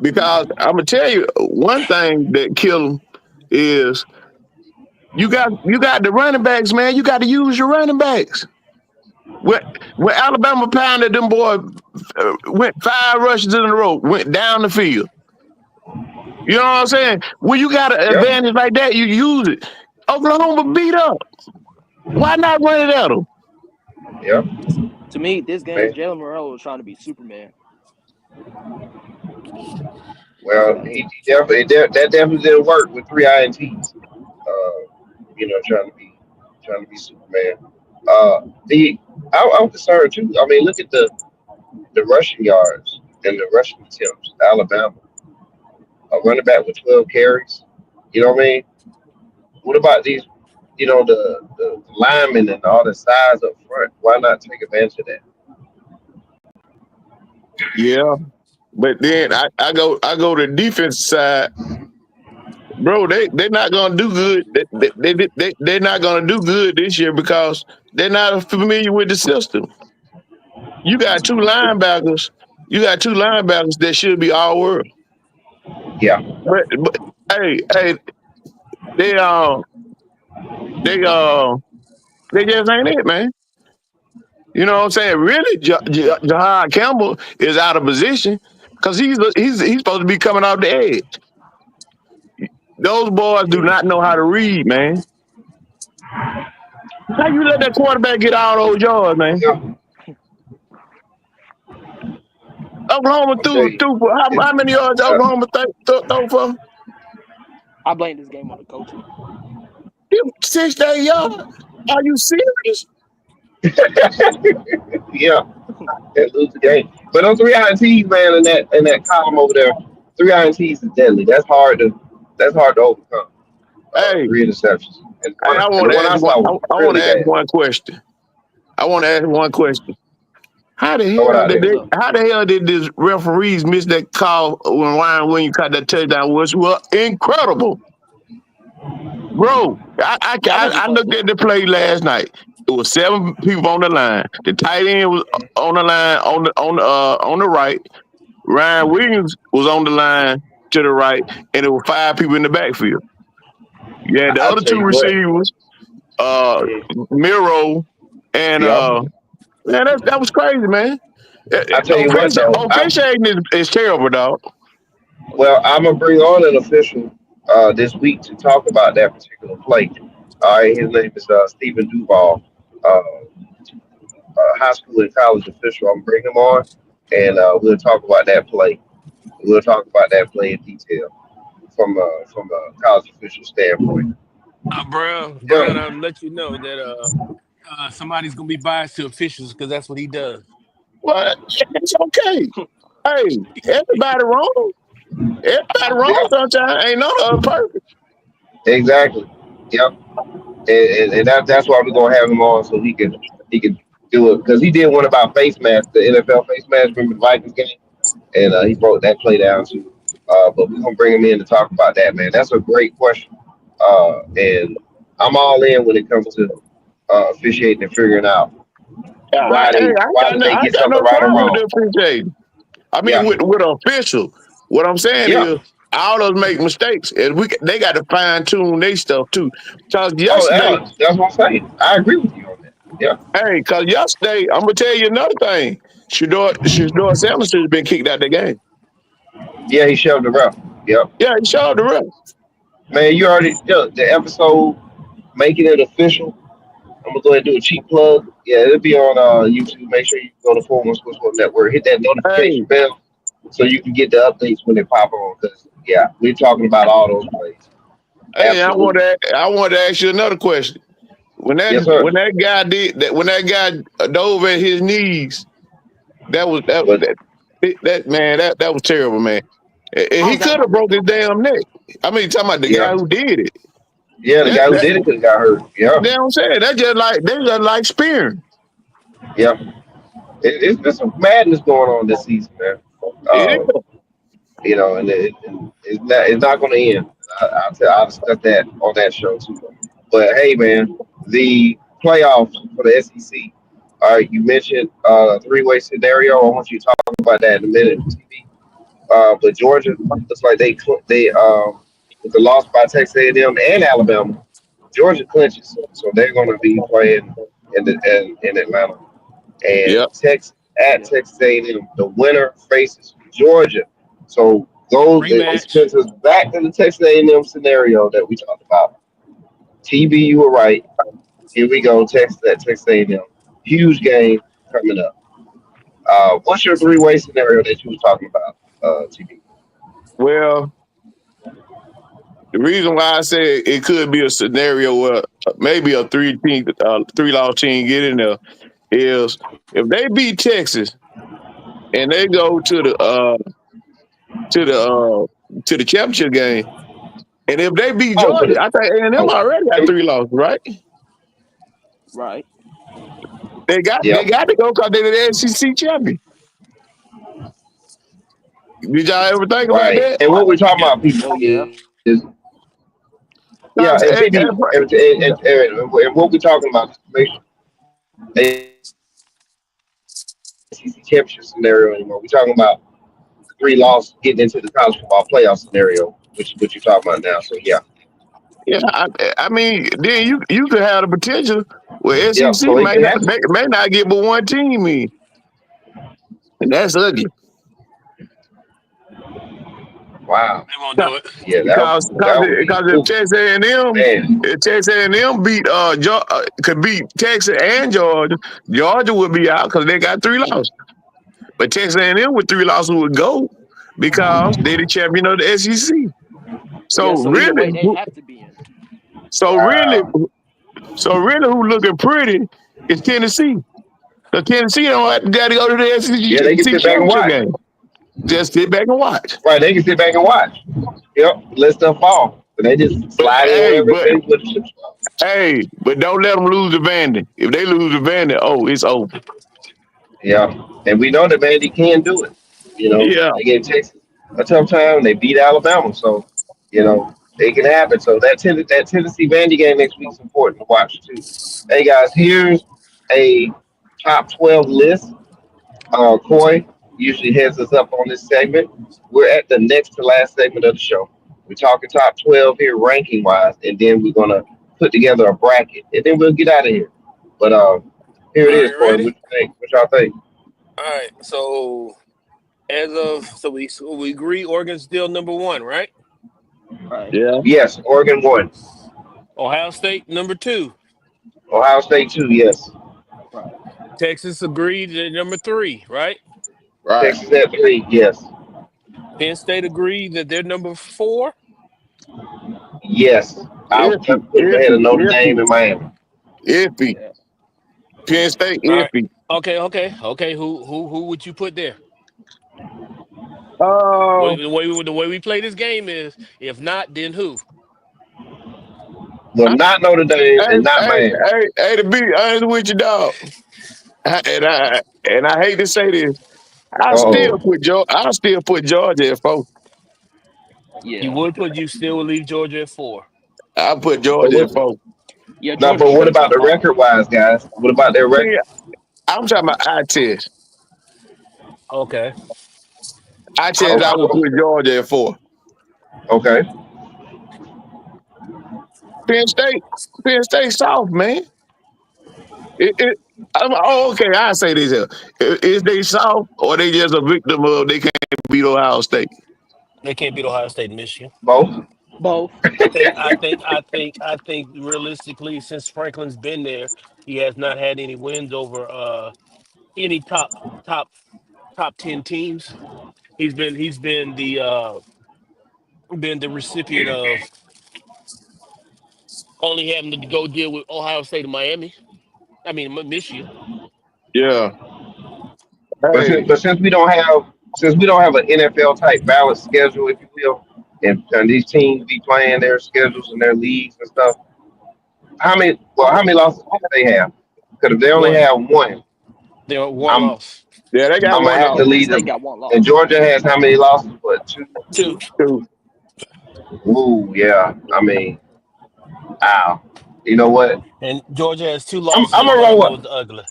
Because I'm gonna tell you one thing that kill him is you got the running backs, man. You got to use your running backs. When when Alabama pounded them boys, went 5 rushes in a row, went down the field. You know what I'm saying? When you got an Yep. advantage like that, you use it. Oklahoma beat up. Why not run it at them? Yep. To me, this game, Man. Jalen Morrell was trying to be Superman. Well, he definitely that definitely didn't work with 3 INTs. Trying to be Superman. The I'm concerned too. I mean, look at the rushing yards and the rushing attempts. Alabama, a running back with 12 carries. You know what I mean? What about these? The linemen and all the size up front. Why not take advantage of that? Yeah, but then I go to the defense side, bro. They're not gonna do good. They're not gonna do good this year because they're not familiar with the system. You got two linebackers. You got two linebackers that should be all world. Yeah, But hey, they uh they uh they just ain't it, man. You know what I'm saying? Really, Jahad Campbell is out of position because he's supposed to be coming off the edge. Those boys do not know how to read, man. How you let that quarterback get all those yards, man? yeah. Oklahoma I'm threw telling you, threw for how many yards uh, Oklahoma throw for? I blame this game on the coaching. 6 to 8 yards. Are you serious? yeah, and lose the game. But those 3 INTs, man, in that column over there, 3 INTs is deadly. That's hard to overcome. Hey, 3 interceptions, and hey, the one I saw was I want really to ask bad. one question. I want to ask one question. Throw it out there. How the hell did this referees miss that call when Ryan Williams caught that touchdown? Which was incredible, bro. That was a I close looked at game. the play last night. It was 7 people on the line. The tight end was on the line on the right. Ryan Williams was on the line to the right, and there were 5 people in the backfield. You had the I other tell two you what. receivers, uh, Mhm. Miro and Yeah, man, that was crazy, man. I tell you what though, Officiating is terrible, dog. well, I'm gonna bring on an official this week to talk about that particular play. All right, his name is Stephen Duval, high school and college official. I'm gonna bring him on, and we'll talk about that play. We'll talk about that play in detail from a college official standpoint. Brown, Yeah. I'll let you know that somebody's gonna be biased to officials because that's what he does. Well, it's okay. Hey, everybody wrong. Everybody wrong Yeah. sometimes. Ain't none of us perfect. Exactly. Yep. And that's why we're gonna have him on so he can do it because he did one about face mask, the NFL face mask. Remember the Vikings game, and he broke that play down too. But we're gonna bring him in to talk about that, man. That's a great question, and I'm all in when it comes to officiating and figuring out Yeah, why did they I ain't get got something no right or problem with wrong. the officiating. I mean, Yeah, with an official. What I'm saying yeah. is, all of us make mistakes, and they got to fine tune their stuff too. Because Oh, yesterday, yeah. That's what I'm saying. I agree with you on that. Yeah, I'm gonna tell you another thing. Shador Sanders should have been kicked out of the game. yeah. He shoved the ref. Yep. Yeah, he showed the ref. Man, you already the episode making it official. I'm gonna go ahead and do a cheap plug. Yeah, it'll be on YouTube. Make sure you go to 41 Sports Network. Hit that notification Hey, bell so you can get the updates when they pop on. Because yeah, we're talking about all those plays. hey, Absolutely. I want to ask you another question. Yes, sir. When that guy dove at his knees, that was But that was terrible, man. And How he was that could have no broke his red? damn neck. I mean, talking about the yeah, guy who did it. yeah, the That guy who that did it could have got hurt. Yeah, you know what I'm saying? They just like spearing. yeah. It's been some madness going on this season, man. It Uh, and it's not going to end. I'll discuss that on that show too. But hey, man, the playoffs for the SEC. All right, you mentioned three-way scenario. I want you to talk about that in a minute. TV. But Georgia looks like they with the loss by Texas A&M and Alabama, Georgia clinches, so they're going to be playing in Atlanta and Yep. Texas at Yeah. Texas A&M. The winner faces Georgia. So goes it Rematch. sends us back to the Texas A&M scenario that we talked about. TB, you were right. Here we go, Texas at Texas A&M. Huge game coming up. What's your three-way scenario that you was talking about, TB? Well, the reason why I said it could be a scenario where maybe a three loss team get in there is if they beat Texas and they go to the to the championship game, and if they beat Oh, Georgia, I think A&M oh, already got three losses, right? Right. They yep, got to go because they're the SEC champion. Did y'all ever think about right. that? And what we're talking Yep. about, people, Oh yeah. is yeah, and Cause, TB, and what we're talking about, just to make sure, SEC championship scenario anymore. We're talking about three loss getting into the college football playoff scenario, which is what you're talking about now. So yeah, yeah, I mean, then you could have the potential where yeah. SEC So it can happen. may not get but one team in, and that's ugly. Wow. They won't do it. Yeah, Because if oof, man. Texas A&M could beat Texas and Georgia, Georgia would be out because they got three losses. But Texas A&M with three losses would go because they're the champion of the SEC. So Yeah. So either really, way, they'd have to be in. so really, Wow. so really, who looking pretty is Tennessee. Because Tennessee don't have to go to the Yeah, they can SEC sit back and championship watch. game. Just sit back and watch. Right, they can sit back and watch. Yep, let stuff fall. And they just But slide in hey, wherever but they with the chips fall. but don't let them lose the Vandy. If they lose the Vandy, oh, it's over. Yeah. And we know that Vandy can do it. Yeah, They gave Texas a tough time. They beat Alabama. So, they can happen. So that Tennessee Vandy game next week is important to watch too. Hey guys, here's a top 12 list. Coy usually heads us up on this segment. We're at the next to last segment of the show. We're talking top 12 here, ranking wise, and then we're going to put together a bracket, and then we'll get out of here. But here it All is, right, Coy. ready? What you think? What y'all think? All right. So we agree Oregon's still number one, right? Right. Yeah. Yes, Oregon 1. Ohio State number two. Ohio State 2, yes. Right. Texas agreed at number three, right? Right. Texas at 3, yes. Penn State agreed that they're number four. Yes. I Iffy. put them ahead Iffy. of Notre Dame Iffy. and Miami. Iffy. Yeah. Penn State. All right. Iffy. Okay. Who would you put there? Uh, The way we play this game is if not, then who? Well, I, not Notre Dame hey, and not hey, Miami. hey, to be honest with you, dog. And I hate to say this. Uh-oh. I still put Georgia at 4. You Yeah. would put you still would leave Georgia at four. I put But Georgia what, at 4. Yeah. now, Georgia but should what have been about the 5. record-wise, guys? What about their See, record? I'm talking about eye test. Okay. Eye How test, I about would put Georgia at 4. Okay. Penn State. Penn State soft, man. Okay, I say this here. Is they soft or they just a victim of they can't beat Ohio State? they can't beat Ohio State and Michigan? Both? Both. I think realistically, since Franklin's been there, he has not had any wins over any top top 10 teams. He's been the recipient of only having to go deal with Ohio State and Miami. I mean Michigan. Yeah. But Hey, since we don't have an NFL type balanced schedule, if you will, and these teams be playing their schedules and their leagues and stuff, how many losses do they have? Because if they only One. have one, They're one I'm loss. yeah, they got I'm gonna one have to off. Penn lead State them. got 1 And loss. Georgia has how many losses? What, two? Two. Two. Ooh, yeah. I mean, wow. You know what? And Georgia has two I'm losses, I'm and gonna one roll of them with was ugly.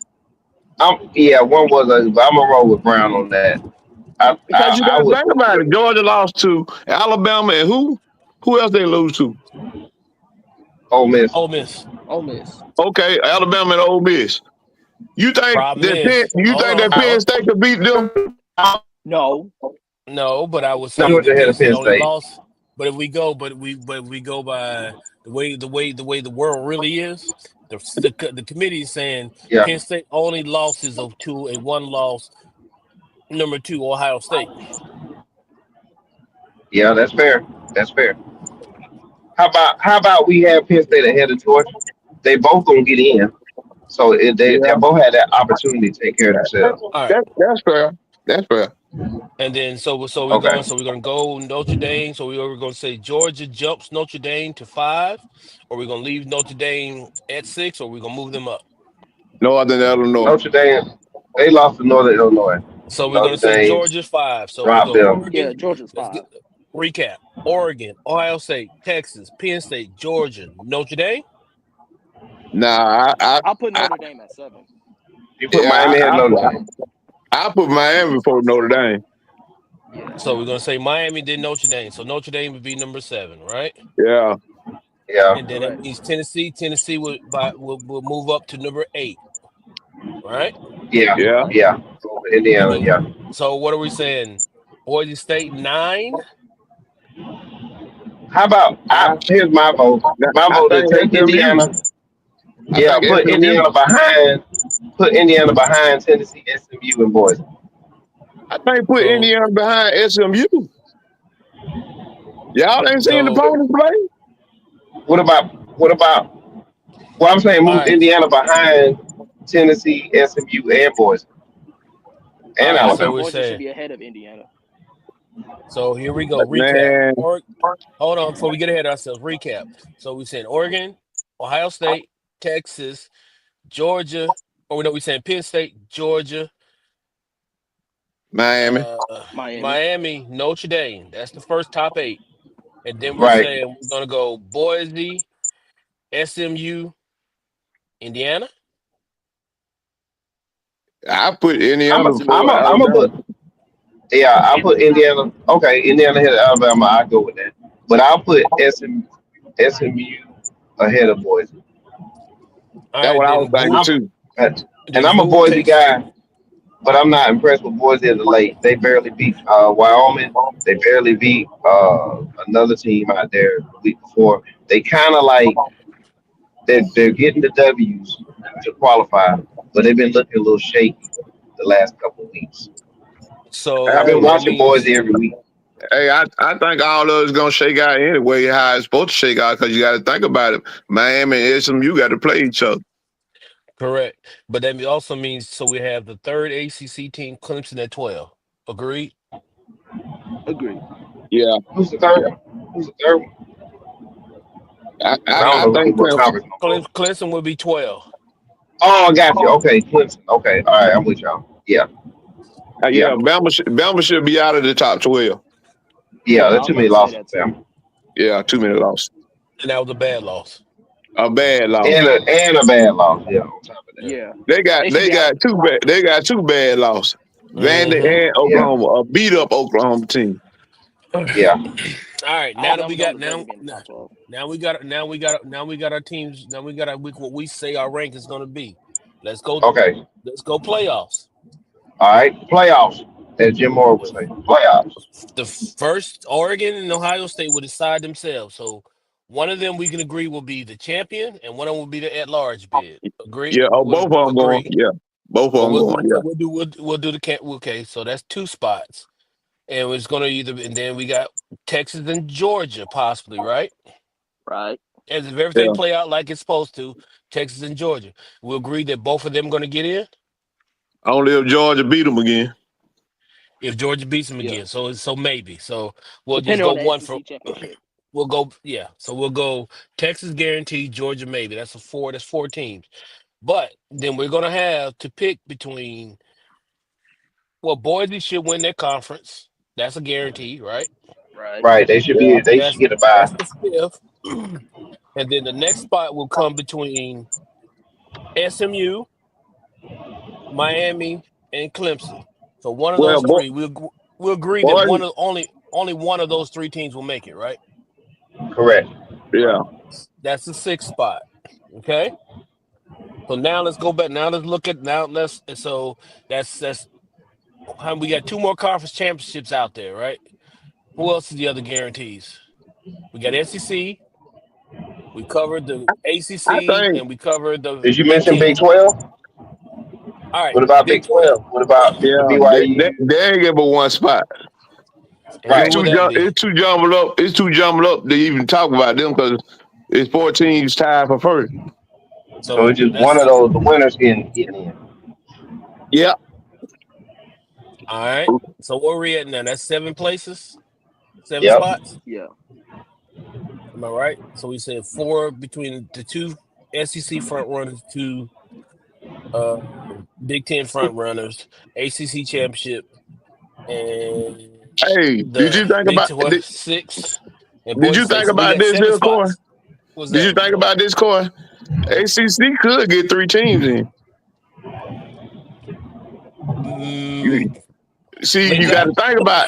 yeah, one was but I'm gonna roll with Brown on that. Because you I got to would think put about it. Georgia lost to Alabama and who? Who else they lose to? Ole Miss. Ole Miss. Ole Miss. Okay, Alabama and Ole Miss. Problem is, You hold think on. that Penn State could beat them? No. No, but I would Not say Georgia that ahead Penn of State Penn only State. lost. But if we go by the way the world really is, the committee is saying Yeah, Penn State only losses of to a one loss number two Ohio State. yeah, that's fair. That's fair. How about we have Penn State ahead of Georgia? They both gonna get in, so they Yeah, both had that opportunity to take care of themselves. All right, that's fair. That's fair. and then Okay. we're going to go Notre Dame. So we're going to say Georgia jumps Notre Dame to five, or we're going to leave Notre Dame at six, or we're going to move them up. Northern Illinois. Notre Dame, they lost to Northern Illinois. So we're going Notre to say Dame Georgia five. So we dropped go them. Yeah. Oregon. Georgia's Let's get 5. recap: Oregon, Ohio State, Texas, Penn State, Georgia, Notre Dame. Nah, I'll put I Notre Dame at 7. You put yeah, Miami ahead of Notre Dame. I put Miami before Notre Dame. Yeah. So we're going to say Miami, then Notre Dame. So Notre Dame would be number seven, right? Yeah, Yeah, And then that Correct. means Tennessee. Tennessee will move up to number eight, right? yeah, yeah. yeah. And Indiana, then, yeah. so what are we saying? Boise State nine. How about I here's my vote. My I vote to think take SMU. Indiana. I Yeah, think SMU. put Indiana behind Tennessee, SMU, and Boise. I think put So Indiana behind SMU. Y'all ain't seen the so opponents play. What about? Well, I'm saying all move right, Indiana behind Tennessee, SMU, and Boise, all and right. I So think Alabama. we're Boise should saying. be ahead of Indiana. So here we go. But Recap. man, Hold on before we get ahead of ourselves. Recap. So we saying Oregon, Ohio State, Texas, Georgia. Or no, we saying Penn State, Georgia, Miami. uh, Miami. Miami, Notre Dame. That's the first top eight. And then we're Right. saying we're gonna go Boise, SMU, Indiana. I put I'm Indiana a, I'm before a, I'm a Alabama. put. Yeah, I'll put Indiana. Okay, Indiana ahead of Alabama. I go with that. But I'll put SMU ahead of Boise. All That's right, what I was then thinking who too. And then I'm a who Boise takes guy. but I'm not impressed with Boise of the late. They barely beat Wyoming. They barely beat another team out there the week before. They kind of like they're getting the W's to qualify, but they've been looking a little shaky the last couple of weeks. I've been So Hey, that watching means Boise every week. I think all of it's gonna shake out anyway. How it's supposed to shake out because you got to think about it. Miami and SMU got to play each other. correct. But that also means so we have the third ACC team, Clemson at 12. Agreed? Agreed. Yeah, Who's the third yeah. one? Who's the third one? I, I don't I know think what conference no more. Clemson will be 12. Oh, I got you. Okay, Clemson. Okay, all right, I'm with y'all. Yeah, yeah, yeah, Bama should be out of the top 12. yeah. I That's was too about many to say losses that for too. them, Yeah, 2 minute loss. And that was a bad loss. A bad loss. and a bad loss. Yeah, on top of that. Yeah, They got they should they be out got of the two top bad they 12. got two bad losses. Vandy Hmm and Yeah, Oklahoma, a beat up Oklahoma team. All yeah. right, now that we Alabama don't got deserve to be in the top 12. now we got our teams. Now we got our week what we say our rank is going to be. Let's go. Okay, Let's go playoffs. all right. Playoffs, as Jim Moore would say. Playoffs. The first Oregon and Ohio State will decide themselves. So one of them we can agree will be the champion, and one of them will be the at-large bid. Agree? Yeah, oh, We'll both of them going. agree. Yeah, both of So them going. Yeah. we'll do the camp. Okay, so that's two spots, and it's going to either and then we got Texas and Georgia possibly, right? Right. As if everything Yeah. play out like it's supposed to, Texas and Georgia. We'll agree that both of them going to get in Only if Georgia beat them again. if Georgia beats them Yeah. again. So maybe. So we'll just Depending go on the one for. SEC championship. We'll go, yeah. So we'll go Texas guaranteed, Georgia maybe. That's a four. That's four teams. But then we're gonna have to pick between. Well, Boise should win their conference. That's a guarantee, right? Right. Right. They should be. They should That's get a that's bye. the fifth. And then the next spot will come between SMU, Miami, and Clemson. So one of Well, those three, we'll agree that boy, only one of those three teams will make it, right? Correct. yeah. That's the sixth spot. Okay. So now let's go back. Now let's look at now. Let's so that's how we got two more conference championships out there, right? Who else is the other guarantees? We got SEC. We covered the I ACC, think, and we covered the Did you Big mention Big Ten. 12? All right, What about Big Big 12. 12? What about the yeah, BYU? they ain't get but one spot. And where It's Right. will too that be? it's too jumbled up. It's too jumbled up to even talk about them because it's 4 teams tied for first. So it's So just one of that's those. The winners getting in. Yeah, all right. So where we at now? That's seven places, seven Yep. spots. Yeah. Am I right? So we said four between the two SEC front runners, two uh Big Ten front runners, ACC championship, and hey, did the you think Big about 12 six and did Boise you State. think So we about got this seven here, Corey? spots. What's Did you that? think about this, Corey? ACC could get 3 teams in. You Mm, see, they got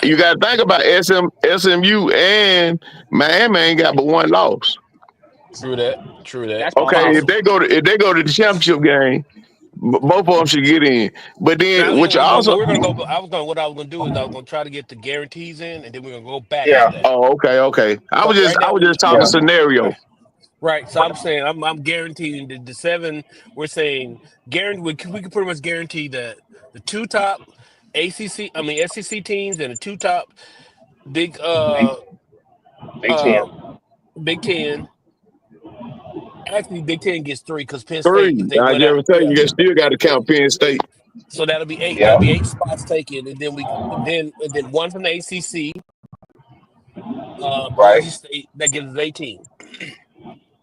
you got to think about SMU and Miami ain't got but one loss. true that. True that. That's Okay, if possible. they go to the championship game, both of them should get in. But then, Now what you well, also we're gonna go. I was going. What I was gonna do is I was gonna try to get the guarantees in, and then we're gonna go back to Yeah. that. oh, okay. But right I now, was just talking Yeah. scenario. right. So I'm saying I'm guaranteeing the seven. We're saying guarantee. We can pretty much guarantee that the two top ACC. I mean SEC teams and the two top big Big, Big uh 10. Big Ten. Actually, Big Ten gets three because Penn State, if 3. they I went out, just tell yeah. you, you still got to count Penn State. So that'll be eight. That'll Yeah. be eight spots taken, and then one from the ACC, Right. Boise State that gives us 18.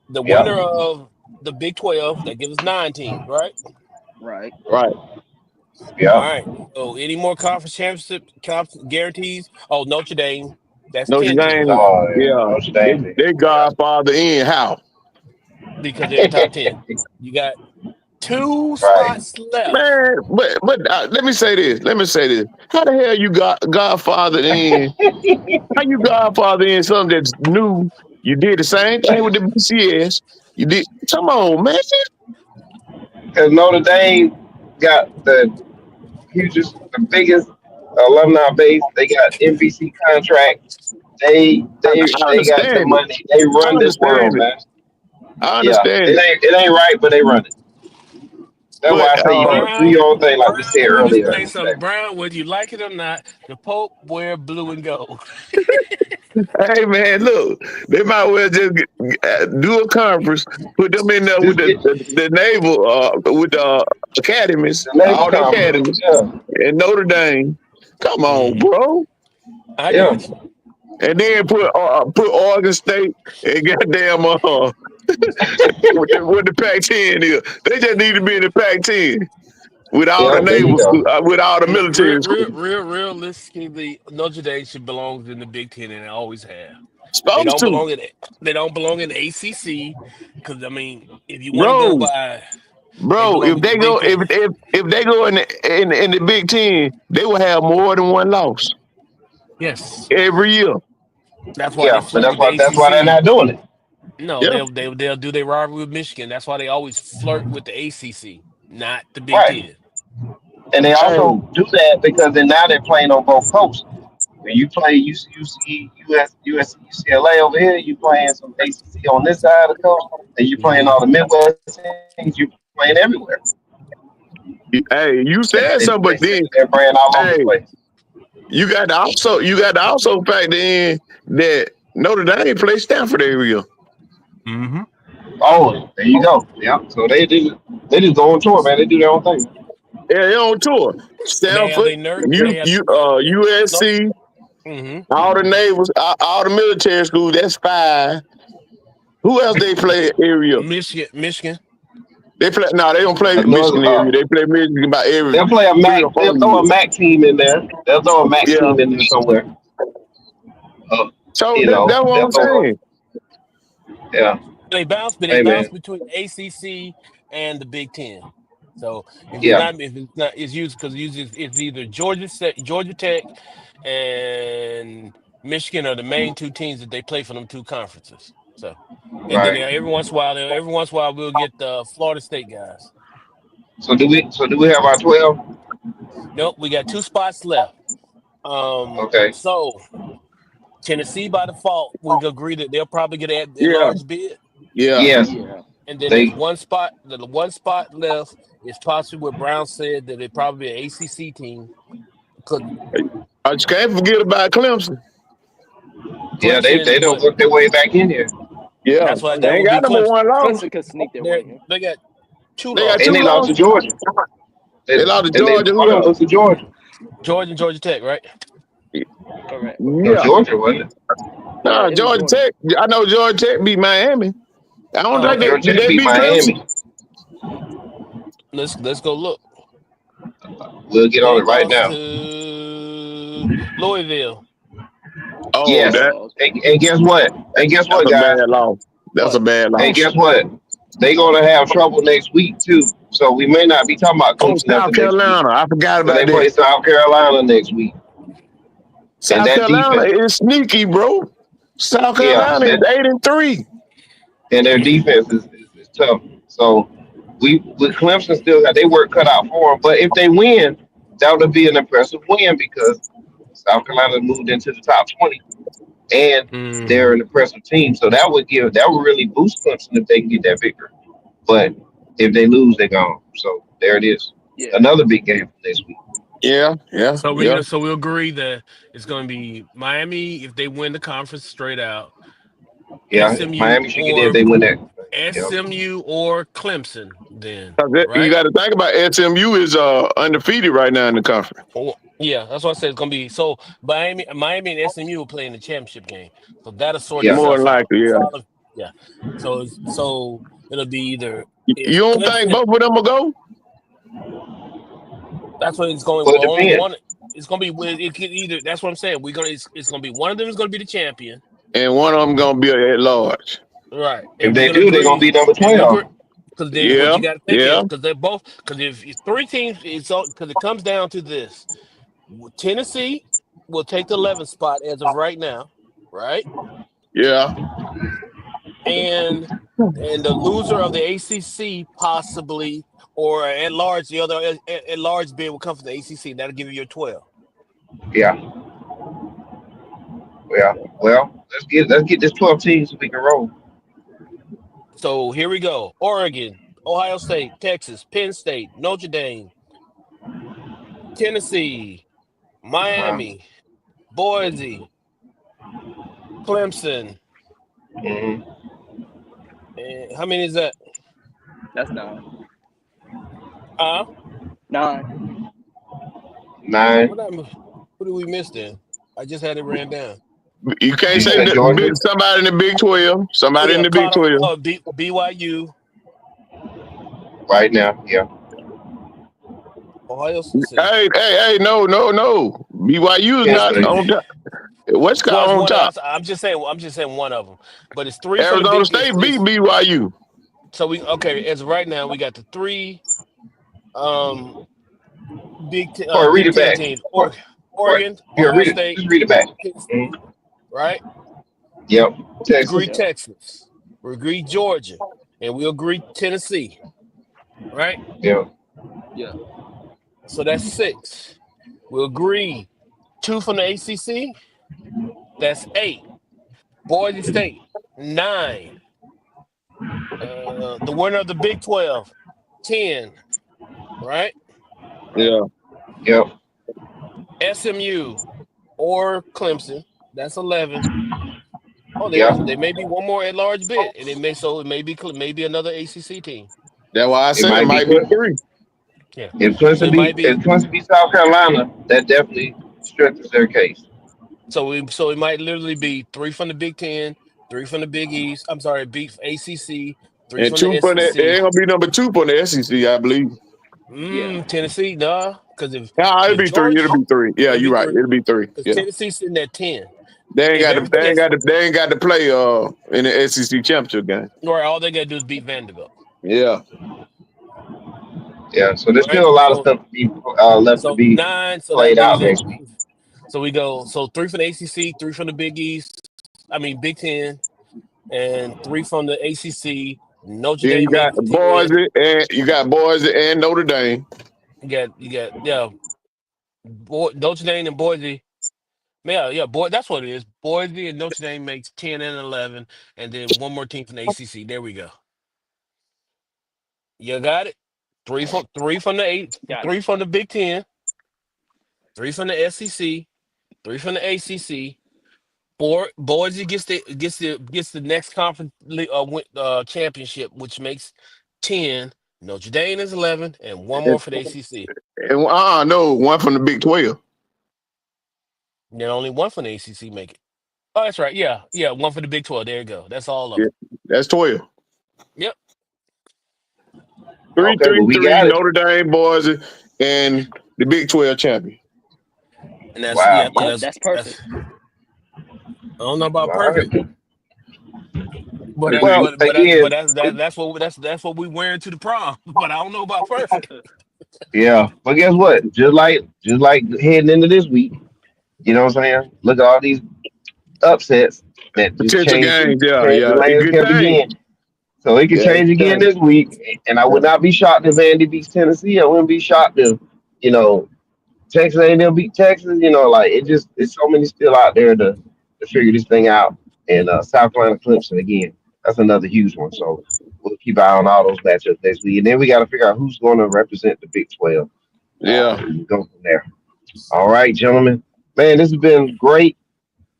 The Yeah. winner of the Big 12 that gives us 9 teams, right? Right. Right. All Yeah. right. So any more conference championship guarantees? Oh, Notre Dame, that's Notre 10 Dame, teams Oh, yeah. yeah, Notre Dame. they Yeah. Godfather in how? because they're in the top 10. You got two Right. spots left. Man, but let me say this. Let me say this. How the hell you got Godfather in? How you Godfather in something that's new? You did the same thing with the BCS. You did. Come on, man. Because Notre Dame got the hugest, the biggest alumni base. They got NBC contract. I They got the understand it. money. They I run this understand world, it. man. I Yeah, understand it. it ain't right, but they run it. That's why But I say you do Brown, your own thing, like we Brown, said let me just earlier say in the something. segment. Brown, whether you like it or not, the Pope wear blue and gold. hey man, look, they might well just do a conference, put them in there with Just get the naval with the academies, the naval all the conference. academies, Yeah, and Notre Dame. Come on, Hmm. bro. I yeah, got you. And then put Oregon State and goddamn with the Pac-10 is. They just need to be in the Pac-10 with all the yeah. There you naval school, go. with all the military schools. Realistically, Notre Dame should belong in the Big Ten, and it always have. They Supposed don't to, belong in they don't belong in the ACC because I mean, if you want to go bro. by, they Bro, belong if in the they Big go Ten. if they go in the Big Ten, they will have more than one loss Yes, every year. that's why they Yeah, but flirt with the that's why they're ACC. not doing it. No, Yeah. they'll do their rivalry with Michigan. That's why they always flirt with the ACC, not the Big Right. Ten. And they Hey, also do that because then now they're playing on both coasts. When you play UC, UCLA over here, you playing some ACC on this side of the coast, and you playing Hmm. all the Midwest teams. You playing everywhere, hey, you and said something, they but send then their brand all over the hey, place. you got to also factor in that Notre Dame play Stanford every year. Hmm. Oh, there you go. Yeah. So they just go on tour, man. They do their own thing. Yeah, they on tour. They have Stanford, they nerd. They have no. USC, Hmm. all the navals, all the military schools. That's five. Who else they play every year? Michigan. They play. No, they don't play North, Michigan every year. They play Michigan about every they'll play a 3 or 4 They'll throw a years. Mac team in there. They'll throw a Mac Yeah. team in there somewhere. Uh, So that's what they'll I'm throw a saying. yeah. But they Hey bounce man. between ACC and the Big Ten. So Yeah. if it's not, it's used because it's either Georgia Tech, and Michigan are the main two teams that they play for them two conferences. So, and then Right. every once in a while, we'll get the Florida State guys. So do we have our 12? Nope, we got two spots left. Okay. So Tennessee by default, we've agreed that they'll probably get a Yeah. large bid. Yeah. Yes. Yeah. And then there's They one spot. The one spot left is possibly what Brown said that it probably be an ACC team. Cause I just can't forget about Clemson. yeah, they Clemson, don't but work their way back in here. Yeah. that's why They that ain't would be got number Clemson. one loss. Clemson could sneak their way in. They got two They got And two losses. they lost to losses. Georgia. They lost to And they Georgia. Who one of them else? lost to Georgia. Georgia and Georgia Tech, right? Correct. No, Yeah. Georgia wasn't it? Yeah, Nah, it was Georgia Georgia. Tech. I know Georgia Tech beat Miami. I don't Oh, think okay. Georgia did Tech they beat beat Clemson? Miami. Let's go look. We'll get on They it right lost now. to Louisville. Oh, Yes. that Oh, okay. And guess what? And guess that's what, a guys? bad loss. That's a What? bad And loss. guess what? They gonna have trouble next week too. So we may not be talking about Oh, Clemson after South next week. Carolina. I forgot So about they that. play South Carolina next week. And South that Carolina defense, is sneaky, bro. South yeah, Carolina is 8-3. and their defense is tough. So we with Clemson still got they work cut out for them. But if they win, that would be an impressive win because South Carolina moved into the top 20 and they're Hmm. an impressive team. So that would really boost Clemson if they can get that victory. But if they lose, they're gone. So there it is. Yeah. Another big game for next week. Yeah, yeah, yeah. So we agree that it's going to be Miami if they win the conference straight out, Yeah, SMU Miami should get in if or they win that. Yeah. SMU or Clemson. Then 'Cause you right? got to think about SMU is undefeated right now in the conference. Oh, yeah, that's what I said. It's gonna be so Miami and SMU will play in the championship game, so that'll sort Yeah. More itself than out. likely, yeah. Yeah, so it'll be either You if don't think Clemson. both of them will go? That's what it's going. Well, it Well, only depends. one. It's gonna be. It could either. That's what I'm saying. We're gonna. It's gonna be one of them is gonna be the champion, And one of them gonna be at large. right? If And we're they gonna do, they're gonna agree. be number And we agree 12. because then what Yeah, you got to think is yeah, because they're both because if three teams, it's because it comes down to this. Tennessee will take the 11th spot as of right now, right? yeah. And the loser of the ACC possibly or at large, the other at large bid will come from the ACC. That'll give you your 12. Yeah, yeah. Well, let's get this 12 teams so we can roll. So here we go: Oregon, Ohio State, Texas, Penn State, Notre Dame, Tennessee, Uh, Miami, Boise, Clemson. mhm. And how many is that? That's nine. Uh, Nine. what Nine. I, what did we miss then? I just had it ran down. You can't You say said the Georgia, somebody in the Big 12. Oh Somebody in yeah, the Big 12. BYU, right now. Yeah, Ohio. Let's see. Hey, no. BYU is Penn not State. on top. What's Well, got it's on one. top? I'm just saying. I'm just saying one of them. But it's three from the Arizona big. State beat It's BYU. so we okay. As of right now, we got the three um Corey, read Big it Ten back. teams: Corey, Oregon, here, Ohio read it. State, Just read it back. Penn State, Mhm. right? Yep. We Texas. agree Yeah. Texas. We agree Georgia, and we agree Tennessee, right? Yep. Yeah. So that's six. We agree two from the ACC. That's eight. Boise State, nine. The winner of the Big 12, 10, right? Yeah. Yep. SMU or Clemson, that's 11. Oh, Yep. there may be one more at large bid, and it may be maybe another ACC team. That's why I It say it might be might be Clemson. three. Yeah. If So Clemson it beat might if be Clemson beat South Carolina, that definitely strengthens their case. so it might literally be three from the Big Ten, three from the Big East. I'm sorry, ACC, three And from two the for the, it SEC. ain't gonna be number two for the SEC, I believe. Yeah. Tennessee, nah, because Nah, it'll if be three. It'll Georgia, be three. Yeah, it'll be you're right. three It'll be three. because Yeah. Tennessee's sitting at 10. They ain't If got to. everything else, They ain't got to play in the SEC championship game. or all they got to do is beat Vanderbilt, Yeah. Yeah. So there's right? still a lot of stuff to be left to So be nine, so that played leaves out it. next week. So we go, so three from the ACC, three from the Big East, I mean Big Ten, and three from the ACC. Notre Then you Dame got makes 10. Boise and Notre Dame. Yeah, Notre Dame and Boise. Yeah, boy, that's what it is. Boise and Notre Dame makes 10 and 11, and then one more team from the ACC. There we go. You got it. Three from the eight, Got it. three from the Big Ten, three from the SEC, three from the ACC. Boise gets the next conference championship, which makes 10. Notre Dame is 11, and one more And, for the ACC. no, one from the Big 12. And then only one from the ACC make it. Oh, that's right. Yeah, one for the Big 12. There you go. That's all of Yeah, them. that's 12. Yep. Three, Okay, three, well we three. got it. Notre Dame, Boise, and the Big 12 champion. And that's Wow. yeah. So Yep. That's that's perfect. I don't know about All right. perfect, but That's that, Well, but again, that's what we wearing to the prom. But I don't know about perfect. yeah. But guess what? Just like heading into this week, you know what I'm saying? Look at all these upsets that just potential change games. Yeah, change the yeah. It good landscape thing. again. So it could Yeah, it change good again thing. this week. And I would not be shocked if Vandy beats Tennessee. I wouldn't be shocked if, you know, Texas A&M beat Texas. You know, like it's so many still out there to figure this thing out. And South Carolina Clemson again, that's another huge one. So we'll keep an eye on all those matchups next week. And then we got to figure out who's going to represent the Big 12. Yeah, And go from there. All right, gentlemen. Man, this has been great.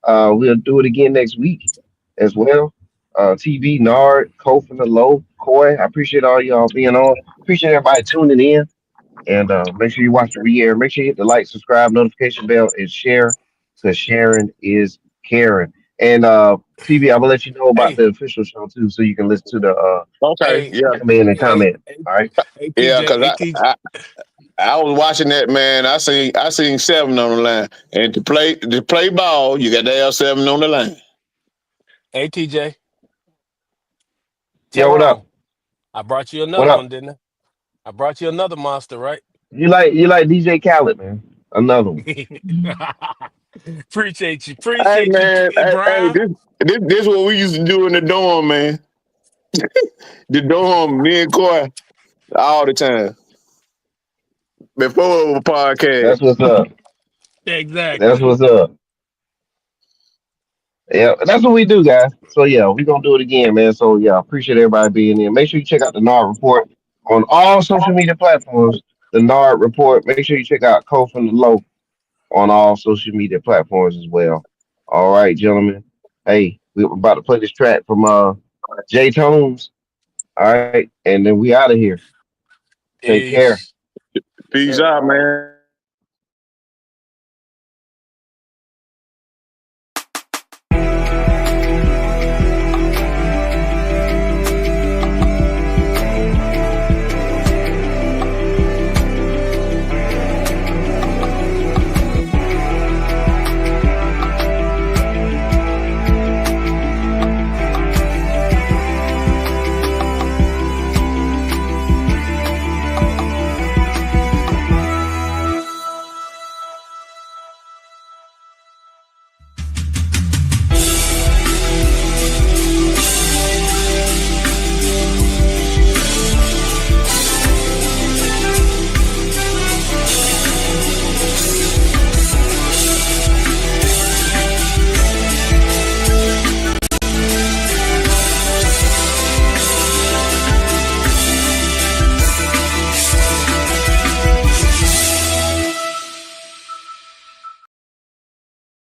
We'll do it again next week as well. TV, Nard, Kof and the Low, Coy. I appreciate all y'all being on. Appreciate everybody tuning in. And make sure you watch the re-air. Make sure you hit the like, subscribe, notification bell, and share because sharing is caring. And TV, I'm gonna let you know about Hey, the official show too, so you can listen to the okay. hey, Yeah, come in and hey, comment. All right. hey, yeah. TJ, Because hey, TJ, I was watching that, man. I seen seven on the line, and to play ball, you got to have seven on the line. hey, TJ. Yo, what up? Tyrone, I brought you What another up? one, didn't I? I brought you another monster, right? You like DJ Khaled, man? Another one. Appreciate Hey, you, man. Hey, Brown. this what we used to do in the dorm, man. The dorm, me and Coy. all the time before a podcast. That's what's up. That's Exactly. what's up. Yeah, that's what we do, guys. So yeah, we gonna do it again, man. So yeah, appreciate everybody being here. Make sure you check out the NARD report on all social media platforms. The NARD report. Make sure you check out Code from the Low on all social media platforms as well. All right, gentlemen. Hey, we're about to play this track from J Tones. All right, and then we out of here. Take care. Peace. Peace Sir, out, all right. man.